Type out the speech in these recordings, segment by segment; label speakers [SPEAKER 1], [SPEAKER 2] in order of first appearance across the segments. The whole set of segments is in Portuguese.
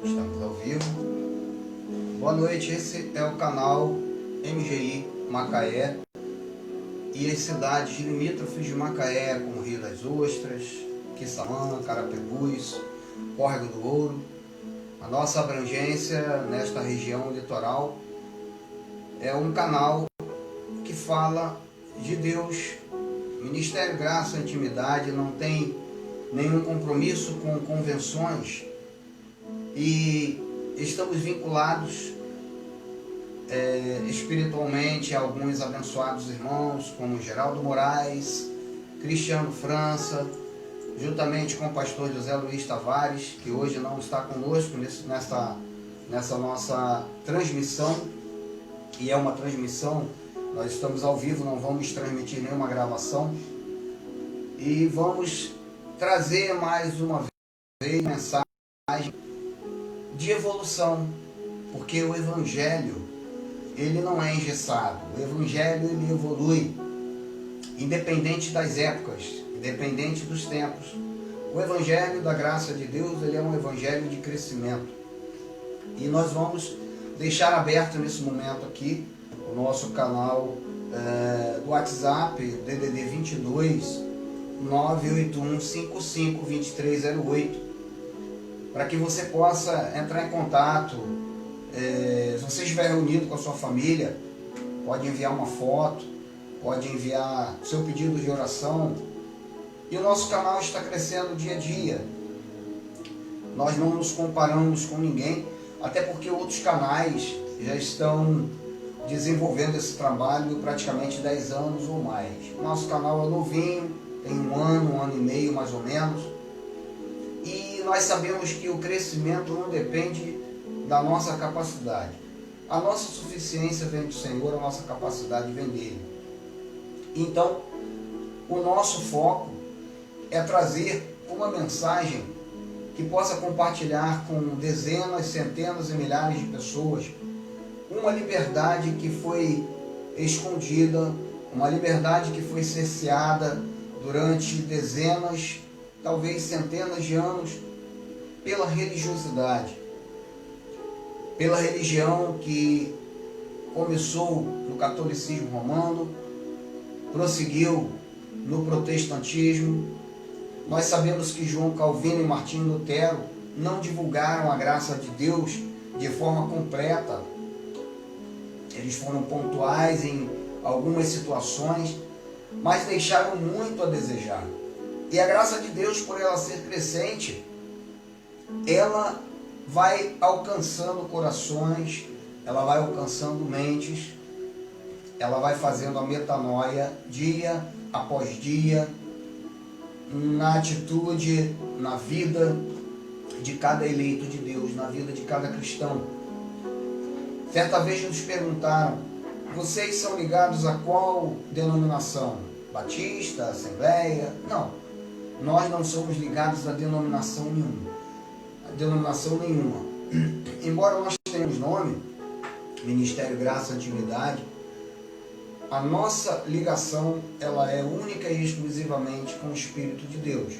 [SPEAKER 1] Estamos ao vivo. Boa noite, esse é o canal MGI Macaé e as cidades limítrofes de Macaé, como Rio das Ostras, Quissamã, Carapebus, Córrego do Ouro. A nossa abrangência nesta região litoral é um canal que fala de Deus. Ministério Graça e Intimidade não tem nenhum compromisso com convenções e estamos vinculados espiritualmente a alguns abençoados irmãos como Geraldo Moraes, Cristiano França, juntamente com o pastor José Luiz Tavares, que hoje não está conosco nessa nossa transmissão, e é uma transmissão, nós estamos ao vivo, não vamos transmitir nenhuma gravação, e vamos trazer mais uma vez mensagem de evolução, porque o Evangelho, ele não é engessado, o Evangelho ele evolui, independente das épocas, independente dos tempos. O Evangelho da graça de Deus, ele é um Evangelho de crescimento, e nós vamos deixar aberto nesse momento aqui o nosso canal do WhatsApp, DDD 22 981 55 2308, para que você possa entrar em contato. Se você estiver reunido com a sua família, pode enviar uma foto, pode enviar seu pedido de oração. E o nosso canal está crescendo dia a dia. Nós não nos comparamos com ninguém, até porque outros canais já estão desenvolvendo esse trabalho praticamente 10 anos ou mais. Nosso canal é novinho, tem um ano e meio mais ou menos, e nós sabemos que o crescimento não depende da nossa capacidade. A nossa suficiência vem do Senhor, a nossa capacidade vem dele. Então, o nosso foco é trazer uma mensagem que possa compartilhar com dezenas, centenas e milhares de pessoas uma liberdade que foi escondida, uma liberdade que foi cerceada durante dezenas, talvez centenas de anos, pela religiosidade, pela religião que começou no catolicismo romano, prosseguiu no protestantismo. Nós sabemos que João Calvino e Martinho Lutero não divulgaram a graça de Deus de forma completa. Eles foram pontuais em algumas situações, mas deixaram muito a desejar. E a graça de Deus, por ela ser crescente, ela vai alcançando corações, ela vai alcançando mentes, ela vai fazendo a metanoia dia após dia, na atitude, na vida de cada eleito de Deus, na vida de cada cristão. Certa vez nos perguntaram: vocês são ligados a qual denominação? Batista, Assembleia? Não, nós não somos ligados a denominação nenhuma. Embora nós tenhamos nome, Ministério Graça e Intimidade, a nossa ligação ela é única e exclusivamente com o Espírito de Deus.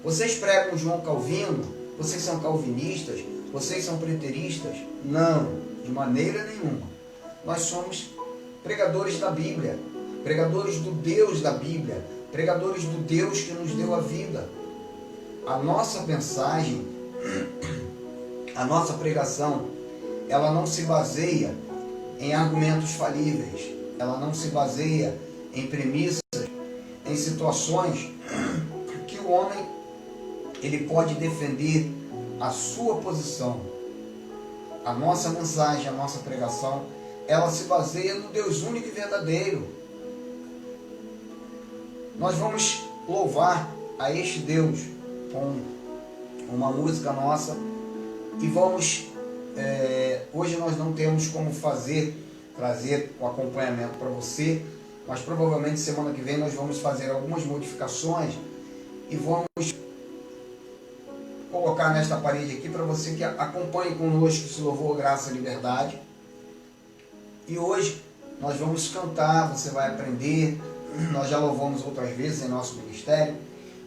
[SPEAKER 1] Vocês pregam João Calvino? Vocês são calvinistas? Vocês são preteristas? Não, de maneira nenhuma. Nós somos pregadores da Bíblia, pregadores do Deus da Bíblia, pregadores do Deus que nos deu a vida. A nossa mensagem, a nossa pregação, ela não se baseia em argumentos falíveis, ela não se baseia em premissas, em situações que o homem ele pode defender a sua posição. A nossa mensagem, a nossa pregação, ela se baseia no Deus único e verdadeiro. Nós vamos louvar a este Deus com uma música nossa e vamos, hoje nós não temos como trazer o acompanhamento para você, mas provavelmente semana que vem nós vamos fazer algumas modificações e vamos colocar nesta parede aqui para você que acompanhe conosco esse louvor, graça e liberdade. E hoje nós vamos cantar, você vai aprender, nós já louvamos outras vezes em nosso ministério,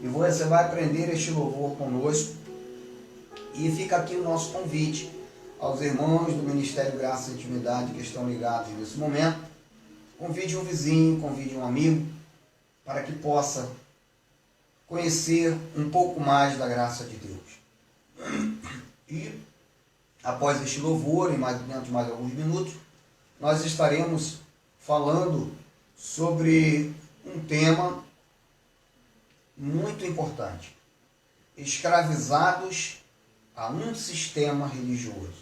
[SPEAKER 1] e você vai aprender este louvor conosco. E fica aqui o nosso convite aos irmãos do Ministério Graça e Intimidade que estão ligados nesse momento. Convide um vizinho, convide um amigo, para que possa conhecer um pouco mais da graça de Deus. E após este louvor, dentro de mais alguns minutos, nós estaremos falando sobre um tema muito importante: escravizados a um sistema religioso.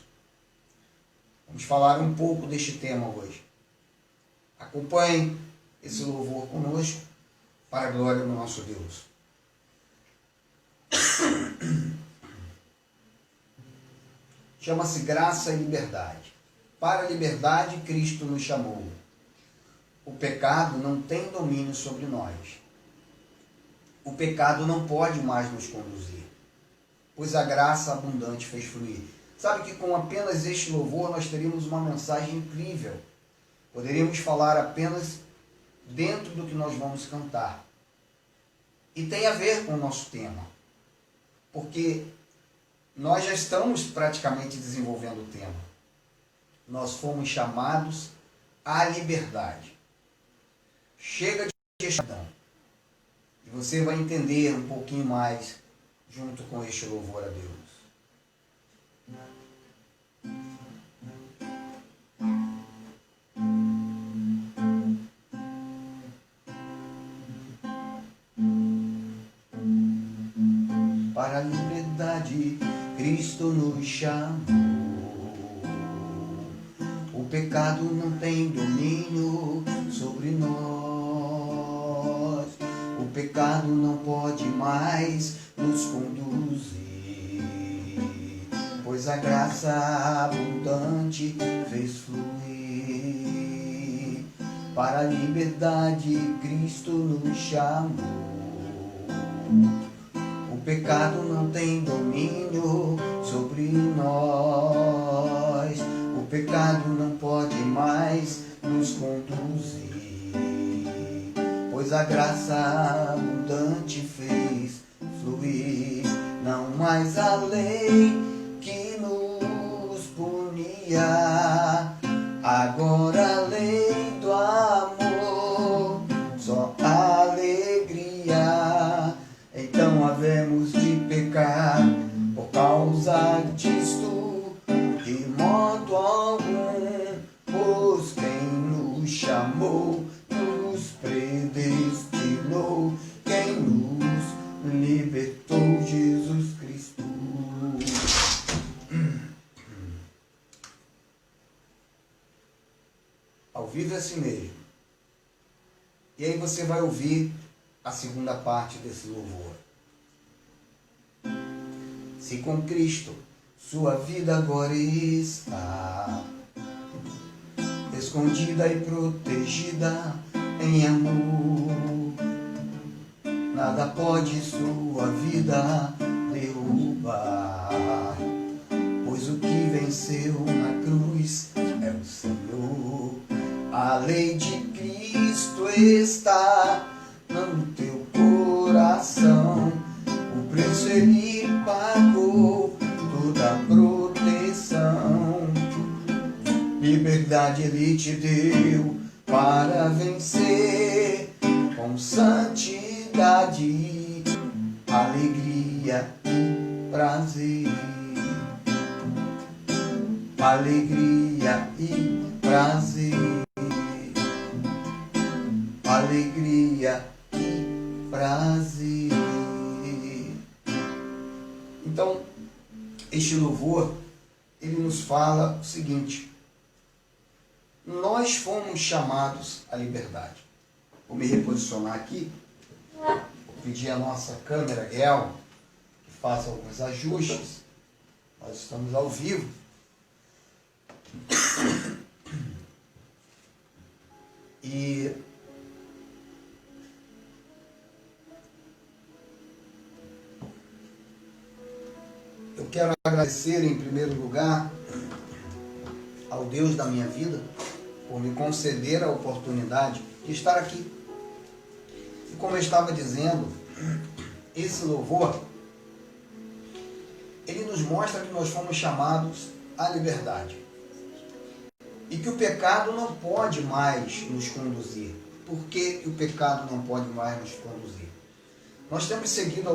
[SPEAKER 1] Vamos falar um pouco deste tema hoje. Acompanhe esse louvor conosco, para a glória do nosso Deus. Chama-se Graça e Liberdade. Para a liberdade, Cristo nos chamou. O pecado não tem domínio sobre nós. O pecado não pode mais nos conduzir, pois a graça abundante fez fluir. Sabe que com apenas este louvor nós teríamos uma mensagem incrível. Poderíamos falar apenas dentro do que nós vamos cantar. E tem a ver com o nosso tema, porque nós já estamos praticamente desenvolvendo o tema. Nós fomos chamados à liberdade. Chega de escravidão. E você vai entender um pouquinho mais junto com este louvor a Deus. Para a liberdade, Cristo nos chamou. O pecado não tem domínio sobre nós. O pecado não pode mais nos conduzir, pois a graça abundante fez fluir. Para a liberdade, Cristo nos chamou. O pecado não tem domínio sobre nós. O pecado não pode mais nos conduzir, pois a graça abundante fez fluir. Não mais a lei que nos punia, agora a lei do amor, só alegria. Então havemos de pecar por causa disto, de modo algum, pois quem nos chamou nos predestinou, quem nos libertou, Jesus Cristo. Ao vivo é assim mesmo. E aí você vai ouvir a segunda parte desse louvor. Se com Cristo sua vida agora está escondida e protegida em amor, nada pode sua vida derrubar, pois o que venceu na cruz é o Senhor. A lei de Cristo está no teu coração, o preço ele pagou, toda a proteção. Liberdade ele te deu para vencer, com santidade, alegria e prazer. Alegria e prazer. Alegria e prazer. Então, este louvor, ele nos fala o seguinte: nós fomos chamados à liberdade. Vou me reposicionar aqui, vou pedir à nossa câmera real que faça alguns ajustes. Nós estamos ao vivo. E eu quero agradecer em primeiro lugar ao Deus da minha vida por me conceder a oportunidade de estar aqui. E como eu estava dizendo, esse louvor, ele nos nos mostra que nós fomos chamados à liberdade. E que o pecado não pode mais nos conduzir. Por que o pecado não pode mais nos conduzir? Nós temos seguido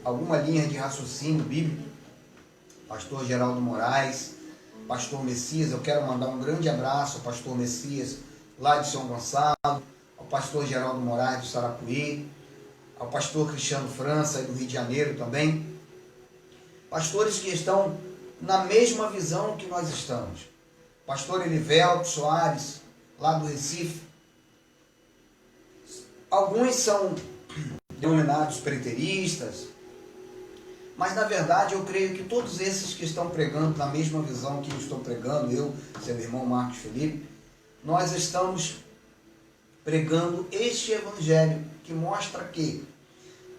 [SPEAKER 1] alguma linha de raciocínio bíblico. Pastor Geraldo Moraes, Pastor Messias, eu quero mandar um grande abraço ao Pastor Messias, lá de São Gonçalo, ao Pastor Geraldo Moraes, do Sarapuí, ao Pastor Cristiano França, do Rio de Janeiro também. Pastores que estão na mesma visão que nós estamos. Pastor Elivelto Soares, lá do Recife. Alguns são denominados preteristas, mas na verdade eu creio que todos esses que estão pregando na mesma visão que eu estou pregando, eu, seu irmão Marcos Felipe, nós estamos pregando este evangelho que mostra que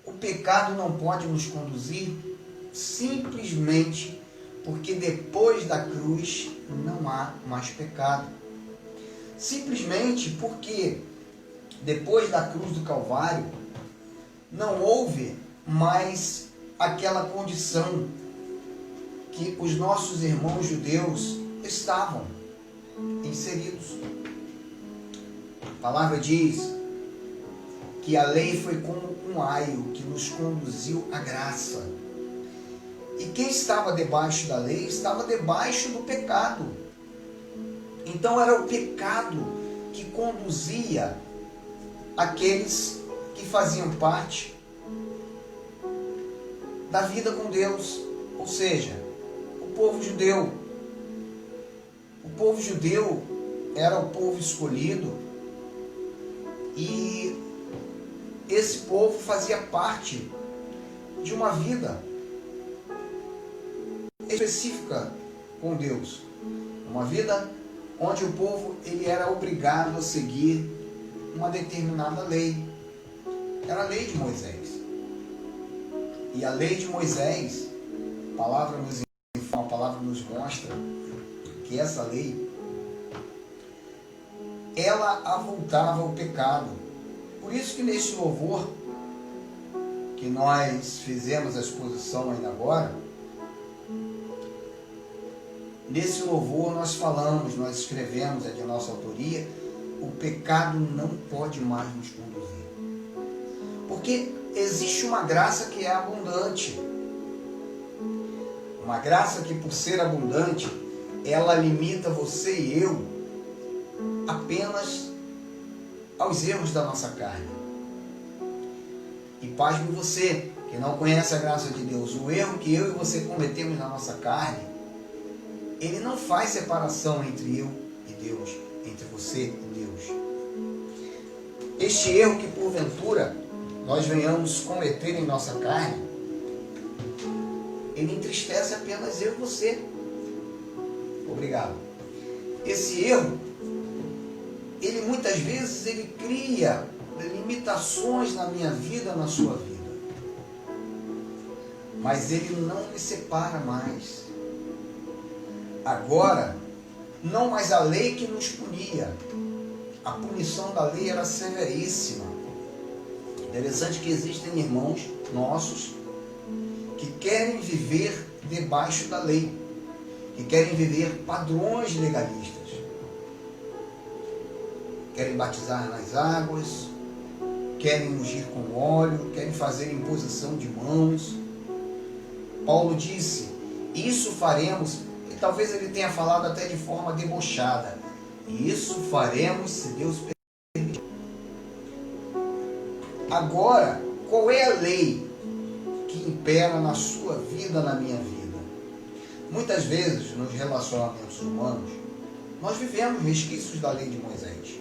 [SPEAKER 1] o pecado não pode nos conduzir simplesmente porque depois da cruz não há mais pecado. Simplesmente porque depois da cruz do Calvário não houve mais aquela condição que os nossos irmãos judeus estavam inseridos. A palavra diz que a lei foi como um aio que nos conduziu à graça. E quem estava debaixo da lei estava debaixo do pecado. Então era o pecado que conduzia aqueles que faziam parte da vida com Deus, ou seja, o povo judeu. O povo judeu era o povo escolhido e esse povo fazia parte de uma vida específica com Deus, uma vida onde o povo ele era obrigado a seguir uma determinada lei. Era a lei de Moisés. E a lei de Moisés, a palavra nos mostra que essa lei, ela avultava o pecado. Por isso que neste louvor, que nós fizemos a exposição ainda agora, nesse louvor nós falamos, nós escrevemos, é de nossa autoria, o pecado não pode mais nos conduzir. Porque existe uma graça que é abundante. Uma graça que, por ser abundante, ela limita você e eu apenas aos erros da nossa carne. E pasme você, que não conhece a graça de Deus, o erro que eu e você cometemos na nossa carne, ele não faz separação entre eu e Deus, entre você e Deus. Este erro que porventura nós venhamos cometer em nossa carne, ele entristece apenas eu e você. Obrigado. Esse erro, ele muitas vezes ele cria limitações na minha vida, na sua vida. Mas ele não me separa mais. Agora, não mais a lei que nos punia. A punição da lei era severíssima. Interessante que existem irmãos nossos que querem viver debaixo da lei, que querem viver padrões legalistas. Querem batizar nas águas, querem ungir com óleo, querem fazer imposição de mãos. Paulo disse, isso faremos, e talvez ele tenha falado até de forma debochada, isso faremos se Deus permitir. Agora, qual é a lei que impera na sua vida, na minha vida? Muitas vezes, nos relacionamentos humanos, nós vivemos resquícios da lei de Moisés.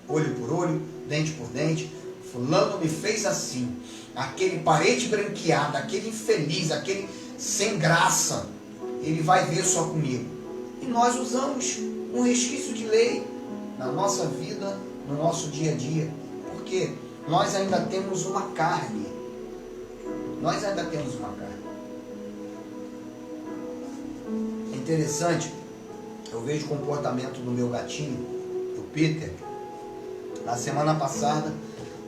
[SPEAKER 1] Olho por olho, dente por dente, fulano me fez assim. Aquele parente branqueado, aquele infeliz, aquele sem graça, ele vai ver só comigo. E nós usamos um resquício de lei na nossa vida, no nosso dia a dia. Porque nós ainda temos uma carne. Nós ainda temos uma carne. É interessante, eu vejo o comportamento do meu gatinho, do Peter. Na semana passada,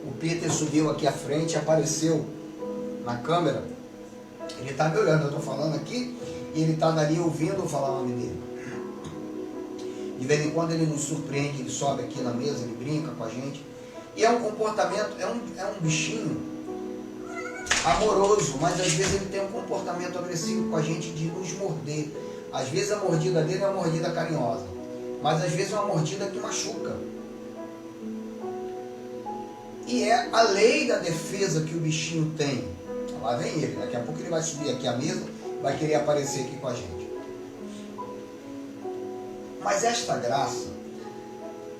[SPEAKER 1] o Peter subiu aqui à frente, apareceu na câmera Ele está me olhando, eu estou falando aqui, e ele está dali ouvindo eu falar o nome dele. De vez em quando ele nos surpreende, ele sobe aqui na mesa, ele brinca com a gente. E é um comportamento, é um bichinho amoroso, mas às vezes ele tem um comportamento agressivo com a gente de nos morder. Às vezes a mordida dele é uma mordida carinhosa, mas às vezes é uma mordida que machuca. E é a lei da defesa que o bichinho tem. Lá vem ele, daqui a pouco ele vai subir aqui à mesa, vai querer aparecer aqui com a gente. Mas esta graça,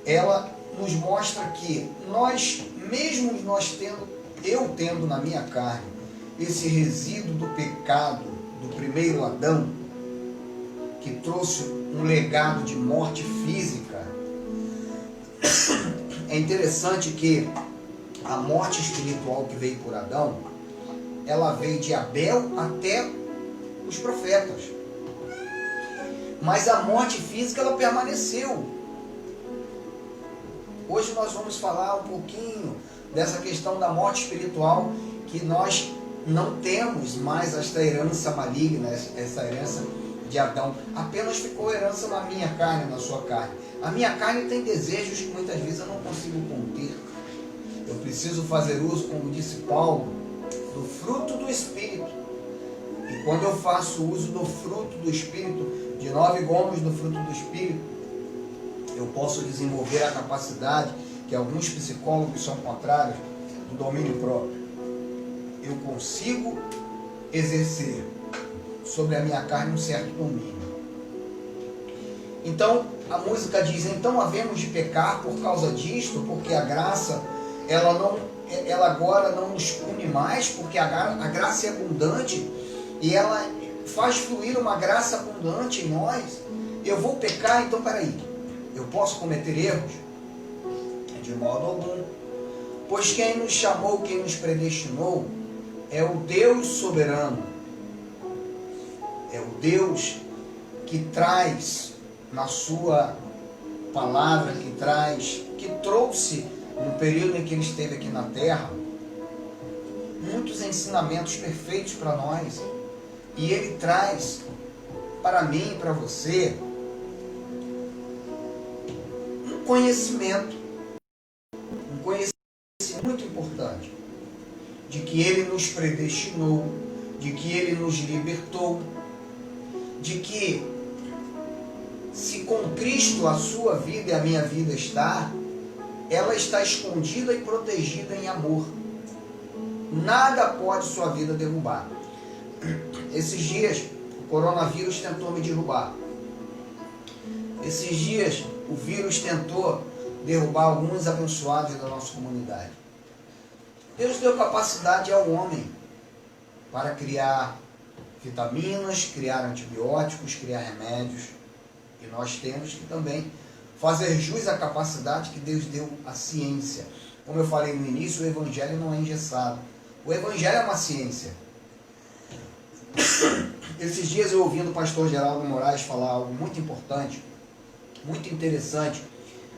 [SPEAKER 1] ela nos mostra que nós, mesmo nós eu tendo na minha carne esse resíduo do pecado do primeiro Adão, que trouxe um legado de morte física, é interessante que a morte espiritual que veio por Adão, ela veio de Abel até os profetas. Mas a morte física, ela permaneceu. Hoje nós vamos falar um pouquinho dessa questão da morte espiritual, que nós não temos mais esta herança maligna, essa herança de Adão. Apenas ficou herança na minha carne, na sua carne. A minha carne tem desejos que muitas vezes eu não consigo conter. Eu preciso fazer uso, como disse Paulo, do fruto do Espírito. E quando eu faço uso do fruto do Espírito, de 9 gomos do fruto do Espírito, eu posso desenvolver a capacidade, que alguns psicólogos são contrários, do domínio próprio. Eu consigo exercer sobre a minha carne um certo domínio. Então, a música diz, então havemos de pecar por causa disto, porque a graça, ela agora não nos pune mais, porque a graça é abundante, e ela faz fluir uma graça abundante em nós. Eu vou pecar, então peraí, eu posso cometer erros? De modo algum. Pois quem nos chamou, quem nos predestinou, é o Deus soberano. É o Deus que traz na sua palavra, que trouxe no período em que ele esteve aqui na terra, muitos ensinamentos perfeitos para nós. E ele traz para mim e para você um conhecimento muito importante, de que ele nos predestinou, de que ele nos libertou, de que se com Cristo a sua vida e a minha vida está, ela está escondida e protegida em amor. Nada pode sua vida derrubar. Esses dias o coronavírus tentou me derrubar. Esses dias o vírus tentou derrubar alguns abençoados da nossa comunidade. Deus deu capacidade ao homem para criar vitaminas, criar antibióticos, criar remédios. E nós temos que também fazer jus à capacidade que Deus deu à ciência. Como eu falei no início, o Evangelho não é engessado. O Evangelho é uma ciência. Esses dias eu ouvindo o pastor Geraldo Moraes falar algo muito importante, muito interessante.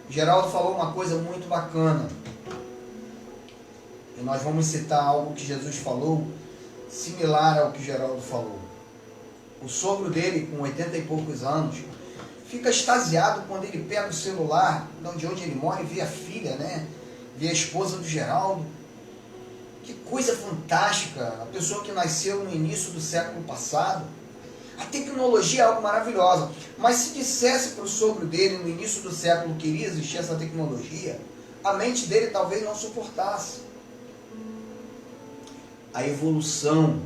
[SPEAKER 1] O Geraldo falou uma coisa muito bacana. E nós vamos citar algo que Jesus falou, similar ao que Geraldo falou. O sogro dele, com 80 e poucos anos, fica extasiado quando ele pega o celular de onde ele mora e vê a filha, né? Vê a esposa do Geraldo. Que coisa fantástica! A pessoa que nasceu no início do século passado. A tecnologia é algo maravilhoso. Mas se dissesse para o sogro dele no início do século que iria existir essa tecnologia, a mente dele talvez não suportasse. A evolução,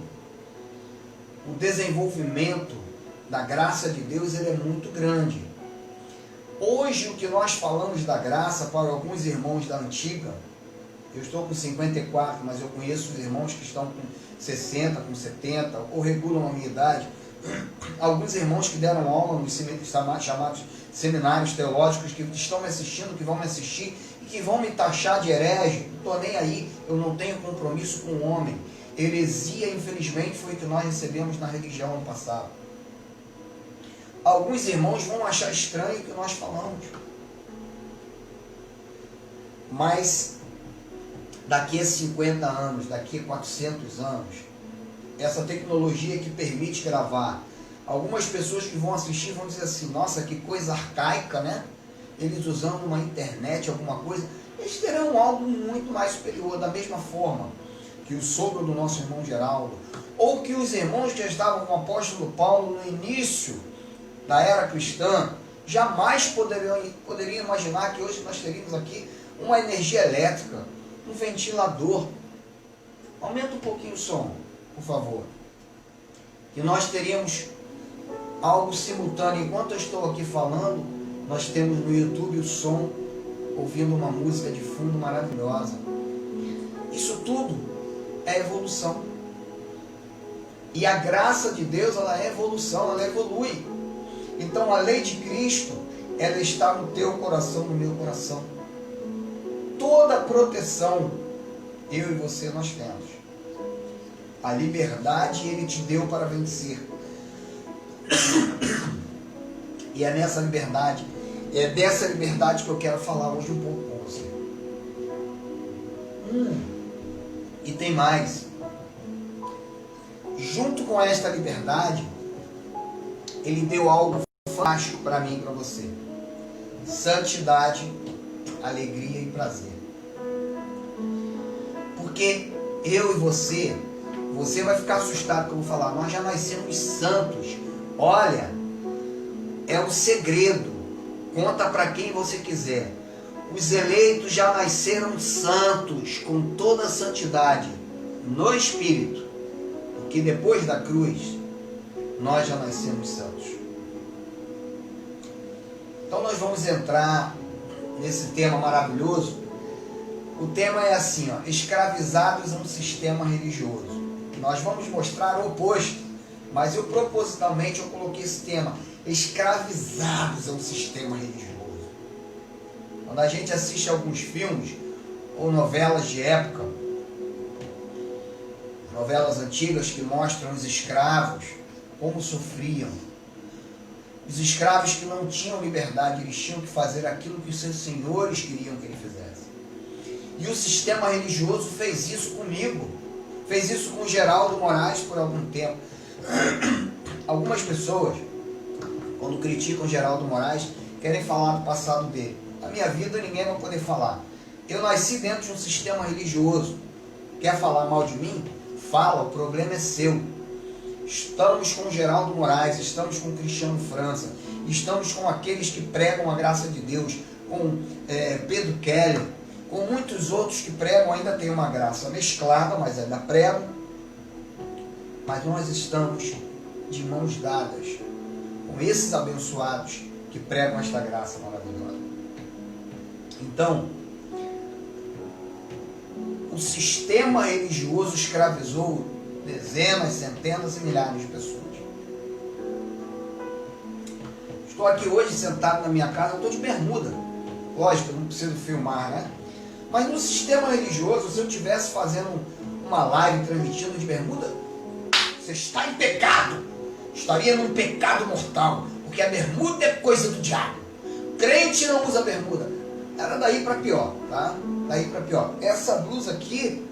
[SPEAKER 1] o desenvolvimento da graça de Deus, ele é muito grande. Hoje o que nós falamos da graça para alguns irmãos da antiga, eu estou com 54, mas eu conheço os irmãos que estão com 60, com 70, ou regulam a minha idade. Alguns irmãos que deram aula nos chamados seminários teológicos, que estão me assistindo, que vão me assistir, e que vão me taxar de herege. Não estou nem aí, eu não tenho compromisso com o homem. Heresia, infelizmente, foi o que nós recebemos na religião ano passado. Alguns irmãos vão achar estranho o que nós falamos. Mas daqui a 50 anos, daqui a 400 anos, essa tecnologia que permite gravar. Algumas pessoas que vão assistir vão dizer assim, nossa, que coisa arcaica, né? Eles usando uma internet, alguma coisa, eles terão algo muito mais superior, da mesma forma que o sogro do nosso irmão Geraldo, ou que os irmãos que estavam com o apóstolo Paulo no início da era cristã, jamais poderiam imaginar que hoje nós teríamos aqui uma energia elétrica, um ventilador. Aumenta um pouquinho o som, por favor. E nós teríamos algo simultâneo. Enquanto eu estou aqui falando, nós temos no YouTube o som, ouvindo uma música de fundo maravilhosa. Isso tudo é evolução. E a graça de Deus, ela é evolução, ela evolui. Então a lei de Cristo, ela está no teu coração, no meu coração. Toda proteção, eu e você, nós temos. A liberdade Ele te deu para vencer. E é nessa liberdade, é dessa liberdade que eu quero falar hoje um pouco com você. E tem mais. Junto com esta liberdade, Ele deu algo fantástico para mim e para você. Santidade, alegria e prazer. Porque eu e você vai ficar assustado que eu vou falar, nós já nascemos santos. Olha, é o segredo. Conta para quem você quiser. Os eleitos já nasceram santos, com toda a santidade, no Espírito. Porque depois da cruz, nós já nascemos santos. Então nós vamos entrar nesse tema maravilhoso. O tema é assim, ó, escravizados a um sistema religioso. Nós vamos mostrar o oposto, mas eu propositalmente eu coloquei esse tema, escravizados a um sistema religioso. Quando a gente assiste alguns filmes ou novelas de época, novelas antigas que mostram os escravos, como sofriam. Os escravos que não tinham liberdade, eles tinham que fazer aquilo que os seus senhores queriam que ele fizesse. E o sistema religioso fez isso comigo. Fez isso com Geraldo Moraes por algum tempo. Algumas pessoas, quando criticam Geraldo Moraes, querem falar do passado dele. Na minha vida ninguém vai poder falar. Eu nasci dentro de um sistema religioso. Quer falar mal de mim? Fala, o problema é seu. Estamos com Geraldo Moraes, estamos com Cristiano França, estamos com aqueles que pregam a graça de Deus, com Pedro Keller, com muitos outros que pregam, ainda tem uma graça mesclada, mas ainda pregam. Mas nós estamos de mãos dadas com esses abençoados que pregam esta graça maravilhosa. Então, o sistema religioso escravizou dezenas, centenas e milhares de pessoas. Estou aqui hoje sentado na minha casa, eu estou de bermuda. Lógico, eu não preciso filmar, né? Mas no sistema religioso, se eu estivesse fazendo uma live transmitindo de bermuda, você está em pecado. Estaria num pecado mortal. Porque a bermuda é coisa do diabo. Crente não usa bermuda. Era daí para pior, tá? Daí para pior. Essa blusa aqui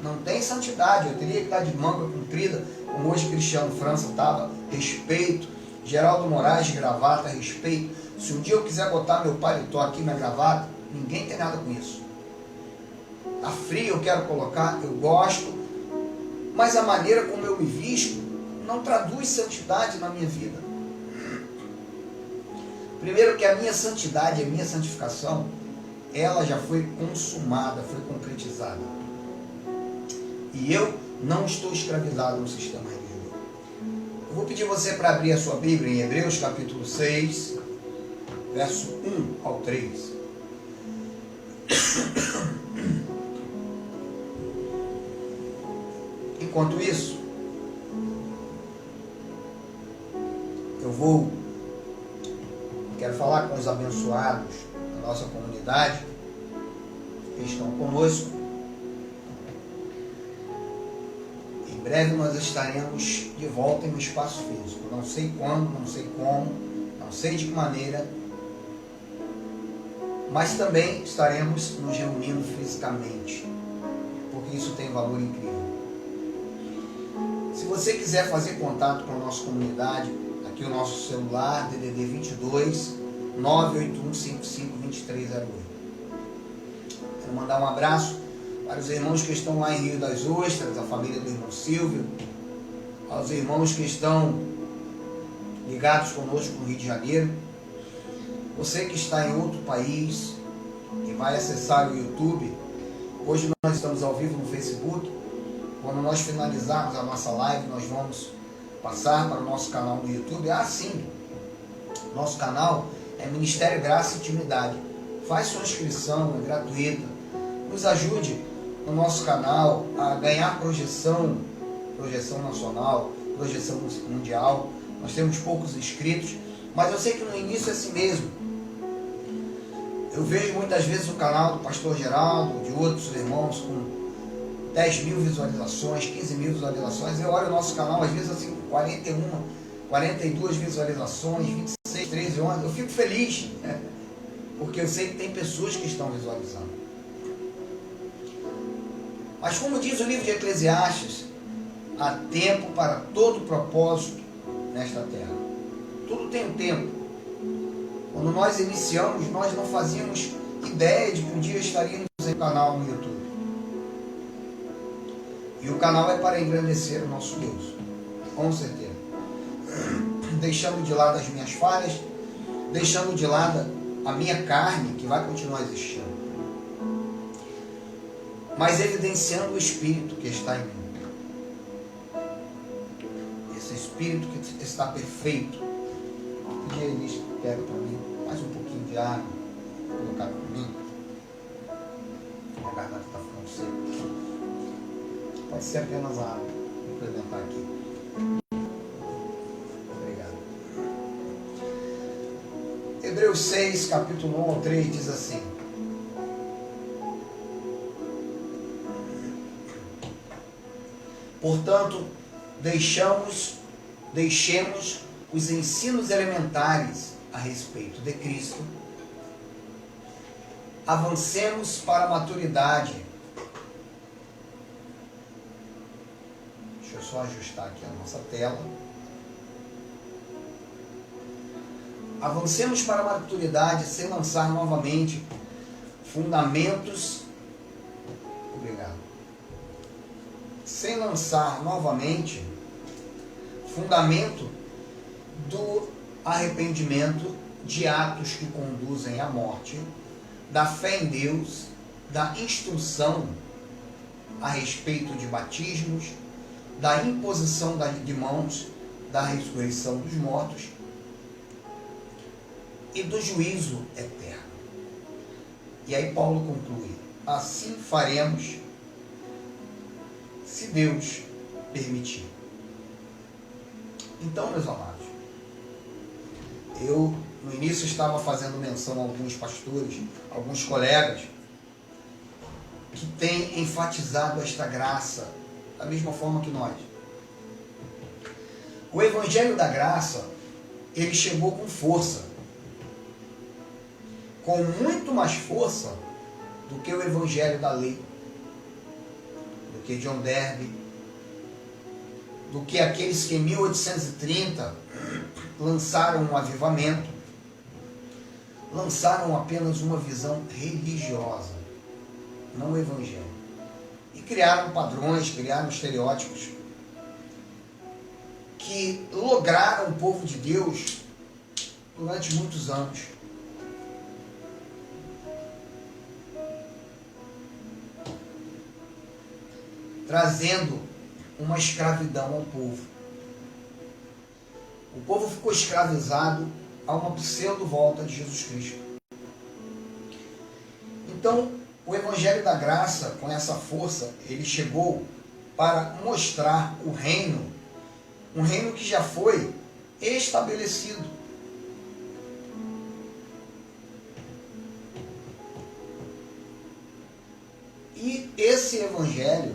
[SPEAKER 1] não tem santidade. Eu teria que estar de manga comprida, como hoje Cristiano França estava. Respeito. Geraldo Moraes, gravata, respeito. Se um dia eu quiser botar meu paletó aqui, minha gravata, ninguém tem nada com isso. Tá frio, eu quero colocar, eu gosto. Mas a maneira como eu me visto não traduz santidade na minha vida. Primeiro que a minha santidade, a minha santificação, ela já foi consumada, foi concretizada. E eu não estou escravizado no sistema religioso. Eu vou pedir você para abrir a sua Bíblia em Hebreus capítulo 6, verso 1 ao 3. Enquanto isso, quero falar com os abençoados da nossa comunidade que estão conosco. Em breve nós estaremos de volta em um espaço físico. Não sei quando, não sei como, não sei de que maneira, mas também estaremos nos reunindo fisicamente, porque isso tem valor incrível. Se você quiser fazer contato com a nossa comunidade, aqui o nosso celular, DDD 22 981552308. Quero mandar um abraço para os irmãos que estão lá em Rio das Ostras, a família do irmão Silvio, aos irmãos que estão ligados conosco no Rio de Janeiro. Você que está em outro país e vai acessar o YouTube, hoje nós estamos ao vivo no Facebook. Quando nós finalizarmos a nossa live, nós vamos passar para o nosso canal no YouTube. Sim, nosso canal é Ministério Graça e Intimidade. Faz sua inscrição, é gratuita. Nos ajude no nosso canal a ganhar projeção nacional, projeção mundial. Nós temos poucos inscritos, mas eu sei que no início é assim mesmo. Eu vejo muitas vezes o canal do pastor Geraldo, de outros irmãos, com 10 mil visualizações, 15 mil visualizações. Eu olho o nosso canal, às vezes assim, 41, 42 visualizações, 26, 13, 11. Eu fico feliz, né? Porque eu sei que tem pessoas que estão visualizando. Mas como diz o livro de Eclesiastes, há tempo para todo propósito nesta terra. Tudo tem um tempo. Quando nós iniciamos, nós não fazíamos ideia de que um dia estaríamos em canal no YouTube. E o canal é para engrandecer o nosso Deus, com certeza. Deixando de lado as minhas falhas, deixando de lado a minha carne, que vai continuar existindo, mas evidenciando o Espírito que está em mim. Esse Espírito que está perfeito. Um dia ele pega para mim mais um pouquinho de água, colocar para mim. Minha garganta está ficando seca. Pode ser apenas a água. Vou apresentar aqui. Obrigado. Hebreus 6, capítulo 1 ao 3 diz assim: portanto, deixemos os ensinos elementares a respeito de Cristo, avancemos para a maturidade. Deixa eu só ajustar aqui a nossa tela. Avancemos para a maturidade sem lançar novamente fundamentos. Obrigado. Sem lançar novamente fundamento do arrependimento, de atos que conduzem à morte, da fé em Deus, da instrução a respeito de batismos, da imposição de mãos, da ressurreição dos mortos e do juízo eterno. E aí Paulo conclui: assim faremos, se Deus permitir. Então, meus amados, eu no início estava fazendo menção a alguns pastores, alguns colegas que têm enfatizado esta graça da mesma forma que nós. O Evangelho da Graça, ele chegou com força, com muito mais força do que o Evangelho da Lei, do que John Darby, do que aqueles que em 1830 lançaram um avivamento, lançaram apenas uma visão religiosa, não o Evangelho. E criaram padrões, criaram estereótipos que lograram o povo de Deus durante muitos anos. Trazendo uma escravidão ao povo. O povo ficou escravizado a uma pseudo-volta de Jesus Cristo. Então, o Evangelho da Graça, com essa força, ele chegou para mostrar o reino, um reino que já foi estabelecido. E esse Evangelho,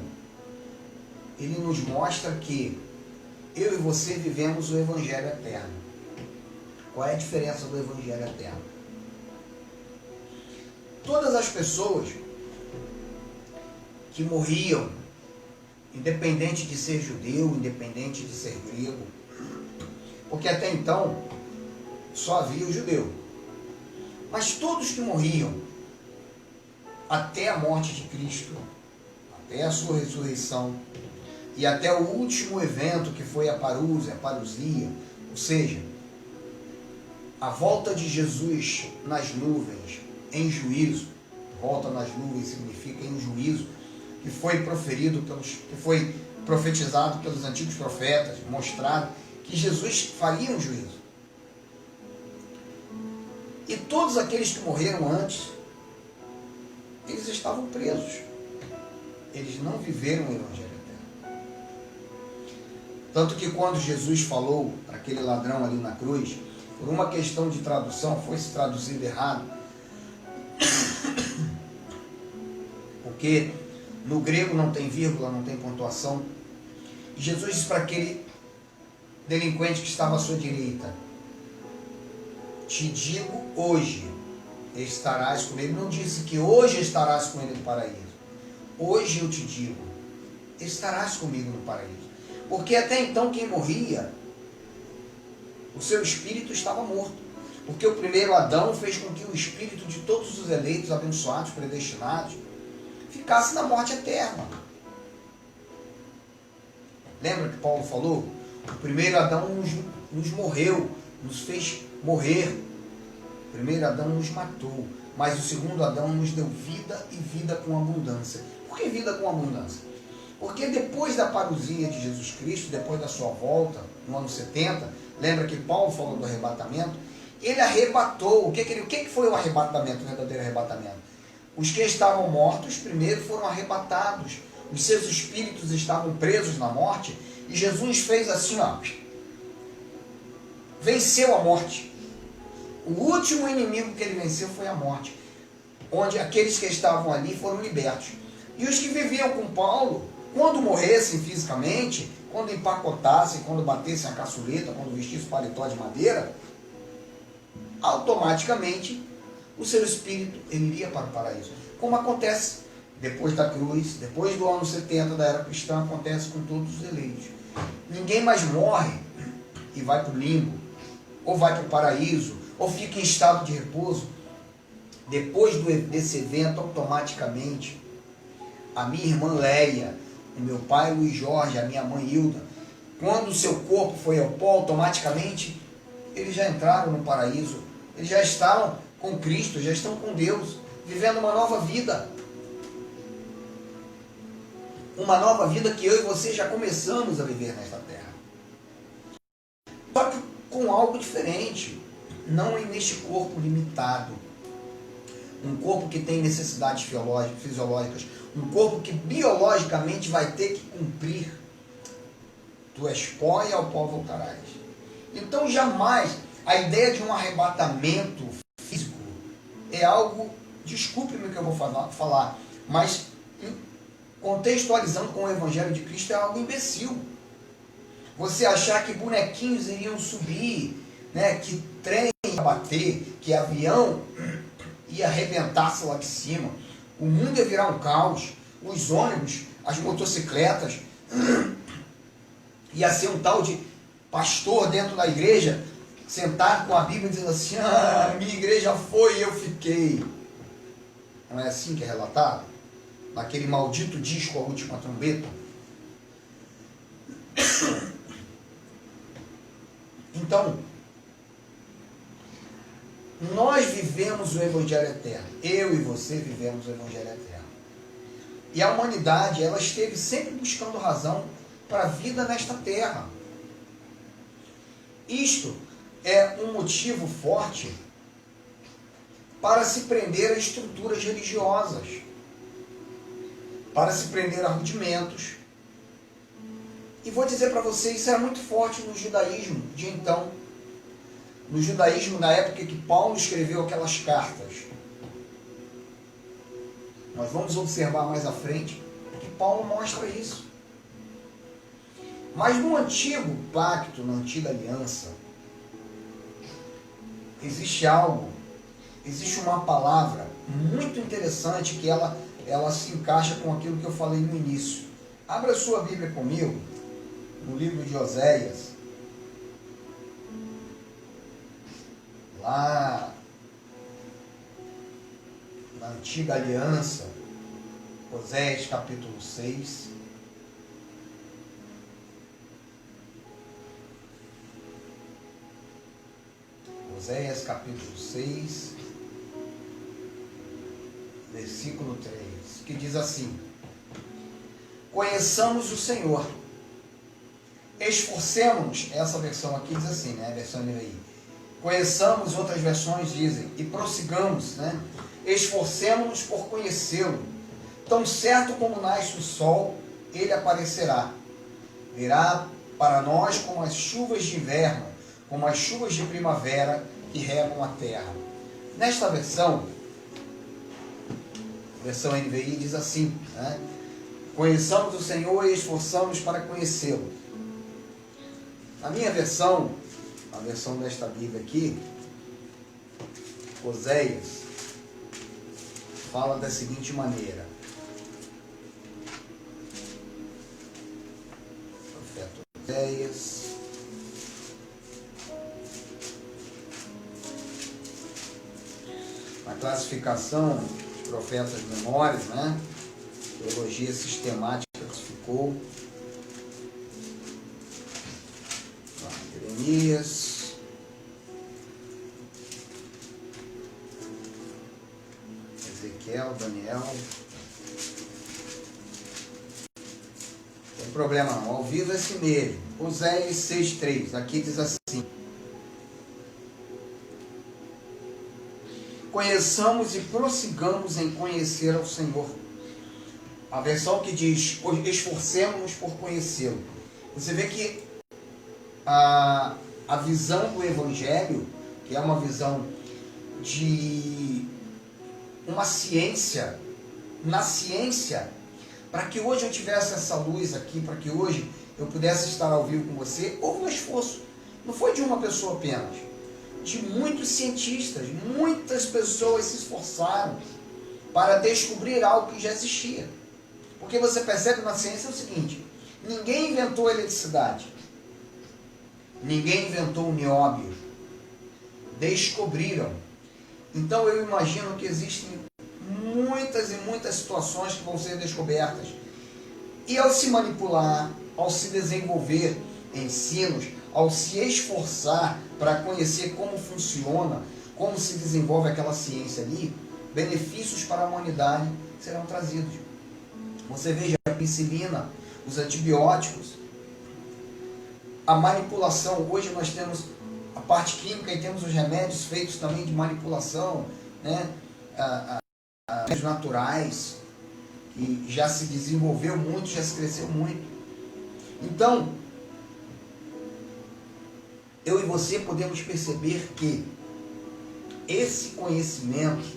[SPEAKER 1] ele nos mostra que eu e você vivemos o Evangelho eterno. Qual é a diferença do Evangelho eterno? Todas as pessoas que morriam em independente de ser judeu, independente de ser grego, porque até então só havia o judeu. Mas todos que morriam até a morte de Cristo, até a sua ressurreição e até o último evento que foi a parousia, ou seja, a volta de Jesus nas nuvens em juízo. Volta nas nuvens significa em juízo, que foi profetizado pelos antigos profetas, mostrado que Jesus faria um juízo. E todos aqueles que morreram antes, eles estavam presos. Eles não viveram o Evangelho eterno. Tanto que quando Jesus falou para aquele ladrão ali na cruz, por uma questão de tradução, foi se traduzido errado. Porque no grego não tem vírgula, não tem pontuação. E Jesus disse para aquele delinquente que estava à sua direita: te digo hoje, estarás comigo. Não disse que hoje estarás com ele no paraíso. Hoje eu te digo, estarás comigo no paraíso. Porque até então quem morria, o seu espírito estava morto. Porque o primeiro Adão fez com que o espírito de todos os eleitos, abençoados, predestinados, ficasse na morte eterna. Lembra que Paulo falou? O primeiro Adão nos morreu, nos fez morrer. O primeiro Adão nos matou, mas o segundo Adão nos deu vida e vida com abundância. Por que vida com abundância? Porque depois da parousia de Jesus Cristo, depois da sua volta, no ano 70, lembra que Paulo falou do arrebatamento? Ele arrebatou. O que foi o arrebatamento, o verdadeiro arrebatamento? Os que estavam mortos primeiro foram arrebatados. Os seus espíritos estavam presos na morte. E Jesus fez assim, ó. Venceu a morte. O último inimigo que ele venceu foi a morte. Onde aqueles que estavam ali foram libertos. E os que viviam com Paulo, quando morressem fisicamente, quando empacotassem, quando batessem a caçuleta, quando vestissem o paletó de madeira, automaticamente o seu espírito ele iria para o paraíso. Como acontece depois da cruz, depois do ano 70 da era cristã, acontece com todos os eleitos. Ninguém mais morre e vai para o limbo, ou vai para o paraíso, ou fica em estado de repouso. Depois desse evento, automaticamente, a minha irmã Leia, o meu pai Luiz Jorge, a minha mãe Hilda, quando o seu corpo foi ao pó, automaticamente, eles já entraram no paraíso. Eles já estavam com Cristo, já estão com Deus, vivendo uma nova vida. Uma nova vida que eu e você já começamos a viver nesta terra. Só que com algo diferente, não neste corpo limitado. Um corpo que tem necessidades fisiológicas, um corpo que biologicamente vai ter que cumprir. Tu és pó e ao pó voltarás. Então jamais a ideia de um arrebatamento físico é algo, desculpe-me o que eu vou falar, mas contextualizando com o Evangelho de Cristo é algo imbecil. Você achar que bonequinhos iriam subir, né, que trem ia bater, que avião ia arrebentar-se lá de cima, o mundo ia virar um caos, os ônibus, as motocicletas, ia ser um tal de pastor dentro da igreja, sentado com a Bíblia dizendo assim: ah, minha igreja foi e eu fiquei. Não é assim que é relatado? Naquele maldito disco, A Última Trombeta. Então, nós vivemos o Evangelho Eterno. Eu e você vivemos o Evangelho Eterno. E a humanidade, ela esteve sempre buscando razão para a vida nesta terra. Isto é um motivo forte para se prender a estruturas religiosas, para se prender a rudimentos. E vou dizer para você, isso era muito forte no judaísmo de então. No judaísmo, na época que Paulo escreveu aquelas cartas. Nós vamos observar mais à frente que Paulo mostra isso. Mas no antigo pacto, na antiga aliança, existe algo, existe uma palavra muito interessante que ela se encaixa com aquilo que eu falei no início. Abra sua Bíblia comigo, no livro de Oséias, lá na Antiga Aliança, Oséias capítulo 6. Oséias capítulo 6, versículo 3, que diz assim: conheçamos o Senhor, esforcemos-nos, essa versão aqui diz assim, né, a versão NVI, conheçamos, outras versões dizem, e prossigamos, né, esforcemos-nos por conhecê-lo, tão certo como nasce o sol, ele aparecerá, virá para nós como as chuvas de inverno, como as chuvas de primavera que regam a terra. Nesta versão NVI diz assim, né? Conheçamos o Senhor e esforçamos para conhecê-lo. Na minha versão, a versão desta Bíblia aqui, Oséias, fala da seguinte maneira: profeta Oséias, na classificação de profetas menores, né? Teologia sistemática classificou Jeremias, Ezequiel, Daniel. Não tem problema não, ao vivo é assim mesmo. Oséias 6,3, aqui diz assim: conheçamos e prossigamos em conhecer ao Senhor. A versão que diz, esforcemos-nos por conhecê-lo. Você vê que a visão do Evangelho, que é uma visão de uma ciência, na ciência, para que hoje eu tivesse essa luz aqui, para que hoje eu pudesse estar ao vivo com você, houve um esforço. Não foi de uma pessoa apenas, de muitos cientistas, muitas pessoas se esforçaram para descobrir algo que já existia. Porque você percebe na ciência o seguinte: ninguém inventou a eletricidade, ninguém inventou o nióbio, descobriram. Então eu imagino que existem muitas e muitas situações que vão ser descobertas. E ao se manipular, ao se desenvolver ensinos, ao se esforçar para conhecer como funciona, como se desenvolve aquela ciência ali, benefícios para a humanidade serão trazidos. Você veja a penicilina, os antibióticos, a manipulação. Hoje nós temos a parte química e temos os remédios feitos também de manipulação, né? Remédios naturais, que já se desenvolveu muito, já se cresceu muito. Então, eu e você podemos perceber que esse conhecimento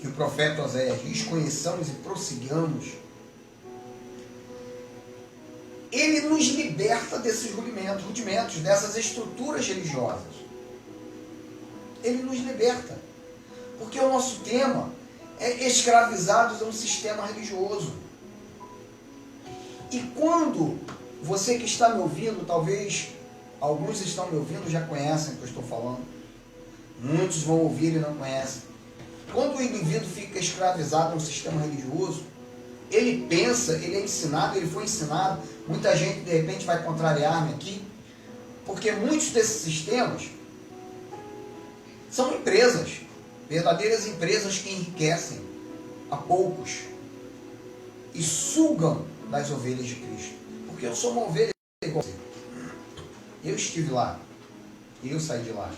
[SPEAKER 1] que o profeta Oséias diz, conheçamos e prossigamos, ele nos liberta desses rudimentos, dessas estruturas religiosas. Ele nos liberta. Porque o nosso tema é escravizados a um sistema religioso. E quando você que está me ouvindo, talvez alguns estão me ouvindo, já conhecem o que eu estou falando. Muitos vão ouvir e não conhecem. Quando o indivíduo fica escravizado a um sistema religioso, ele pensa, ele é ensinado, ele foi ensinado. Muita gente de repente vai contrariar-me aqui, porque muitos desses sistemas são empresas, verdadeiras empresas que enriquecem a poucos e sugam das ovelhas de Cristo. Porque eu sou uma ovelha igual a você. Eu estive lá, eu saí de lá.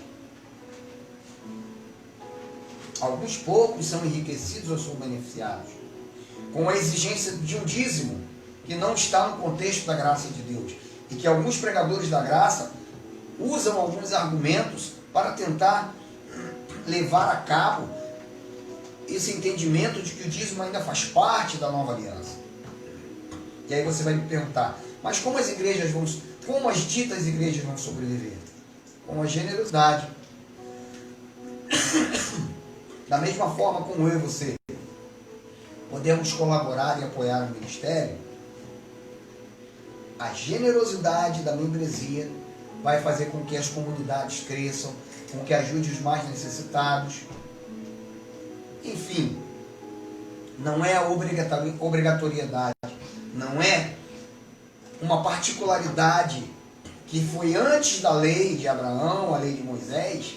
[SPEAKER 1] Alguns poucos são enriquecidos ou são beneficiados com a exigência de um dízimo que não está no contexto da graça de Deus, e que alguns pregadores da graça usam alguns argumentos para tentar levar a cabo esse entendimento de que o dízimo ainda faz parte da nova aliança. E aí você vai me perguntar, mas como as igrejas vão, como as ditas igrejas vão sobreviver? Com a generosidade. Da mesma forma como eu e você podemos colaborar e apoiar o ministério, A generosidade da membresia vai fazer com que as comunidades cresçam, com que ajude os mais necessitados. Enfim, não é a obrigatoriedade, não é uma particularidade que foi antes da lei de Abraão, a lei de Moisés,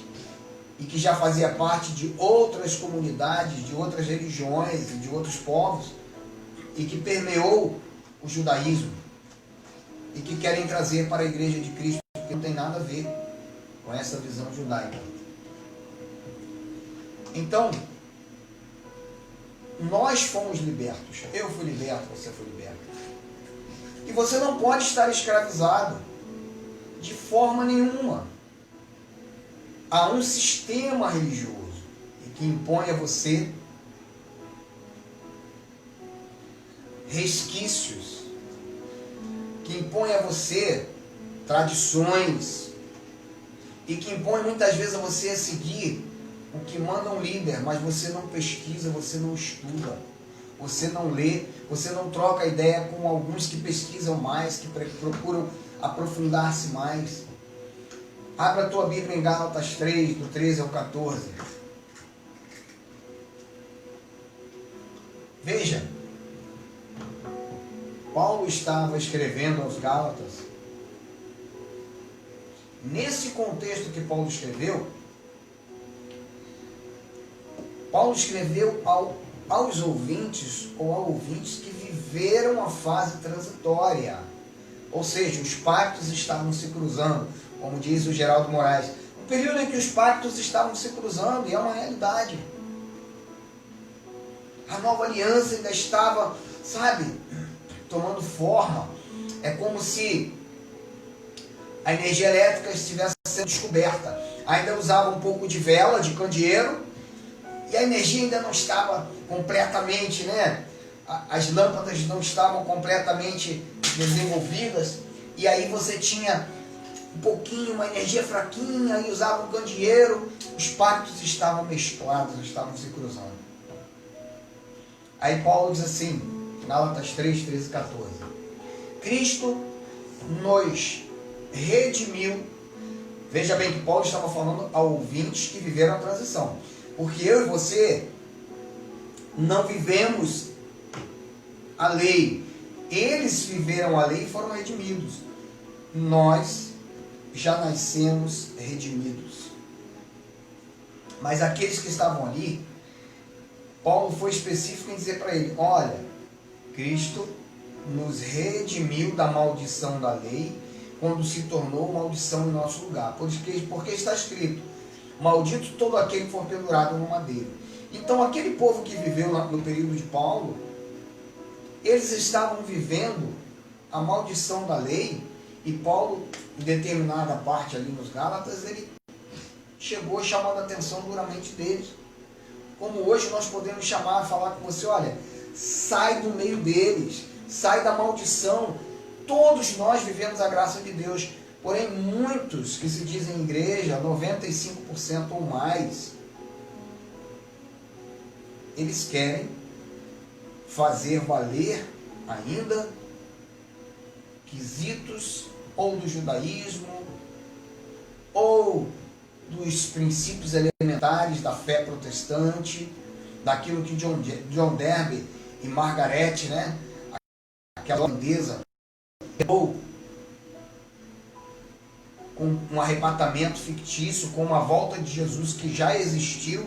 [SPEAKER 1] e que já fazia parte de outras comunidades, de outras religiões e de outros povos, e que permeou o judaísmo, e que querem trazer para a Igreja de Cristo, que não tem nada a ver com essa visão judaica. Então, nós fomos libertos. Eu fui liberto, você foi liberto. E você não pode estar escravizado de forma nenhuma a um sistema religioso e que impõe a você resquícios, que impõe a você tradições e que impõe muitas vezes a você a seguir o que manda um líder, mas você não pesquisa, você não estuda, você não lê, você não troca ideia com alguns que pesquisam mais, que procuram aprofundar-se mais. Abra a tua Bíblia em Gálatas 3, do 13 ao 14. Veja, Paulo estava escrevendo aos Gálatas. Nesse contexto que Paulo escreveu, Paulo escreveu aos ouvintes ou a ouvintes que viveram a fase transitória. Ou seja, os pactos estavam se cruzando, como diz o Geraldo Moraes. Um período em que os pactos estavam se cruzando, e é uma realidade. A nova aliança ainda estava, tomando forma. É como se a energia elétrica estivesse sendo descoberta. Ainda usava um pouco de vela, de candeeiro, e a energia ainda não estava completamente, as lâmpadas não estavam completamente desenvolvidas, e aí você tinha um pouquinho, uma energia fraquinha, e usava um candeeiro, os pactos estavam mesclados, estavam se cruzando. Aí Paulo diz assim, Gálatas 3, 13 e 14, Cristo nos redimiu. Veja bem que Paulo estava falando a ouvintes que viveram a transição, porque eu e você não vivemos a lei, eles viveram a lei e foram redimidos. Nós já nascemos redimidos. Mas aqueles que estavam ali, Paulo foi específico em dizer para ele, olha, Cristo nos redimiu da maldição da lei, quando se tornou maldição em nosso lugar. Porque está escrito, maldito todo aquele que for pendurado no madeiro. Então aquele povo que viveu no período de Paulo, eles estavam vivendo a maldição da lei, e Paulo, em determinada parte ali nos Gálatas, ele chegou chamando a atenção duramente deles. Como hoje nós podemos falar com você, olha, sai do meio deles, sai da maldição. Todos nós vivemos a graça de Deus, porém muitos que se dizem igreja, 95% ou mais, eles querem fazer valer ainda quesitos ou do judaísmo ou dos princípios elementares da fé protestante, daquilo que John Darby e Margaret, aquela holandesa, ou com um arrebatamento fictício, com uma volta de Jesus que já existiu,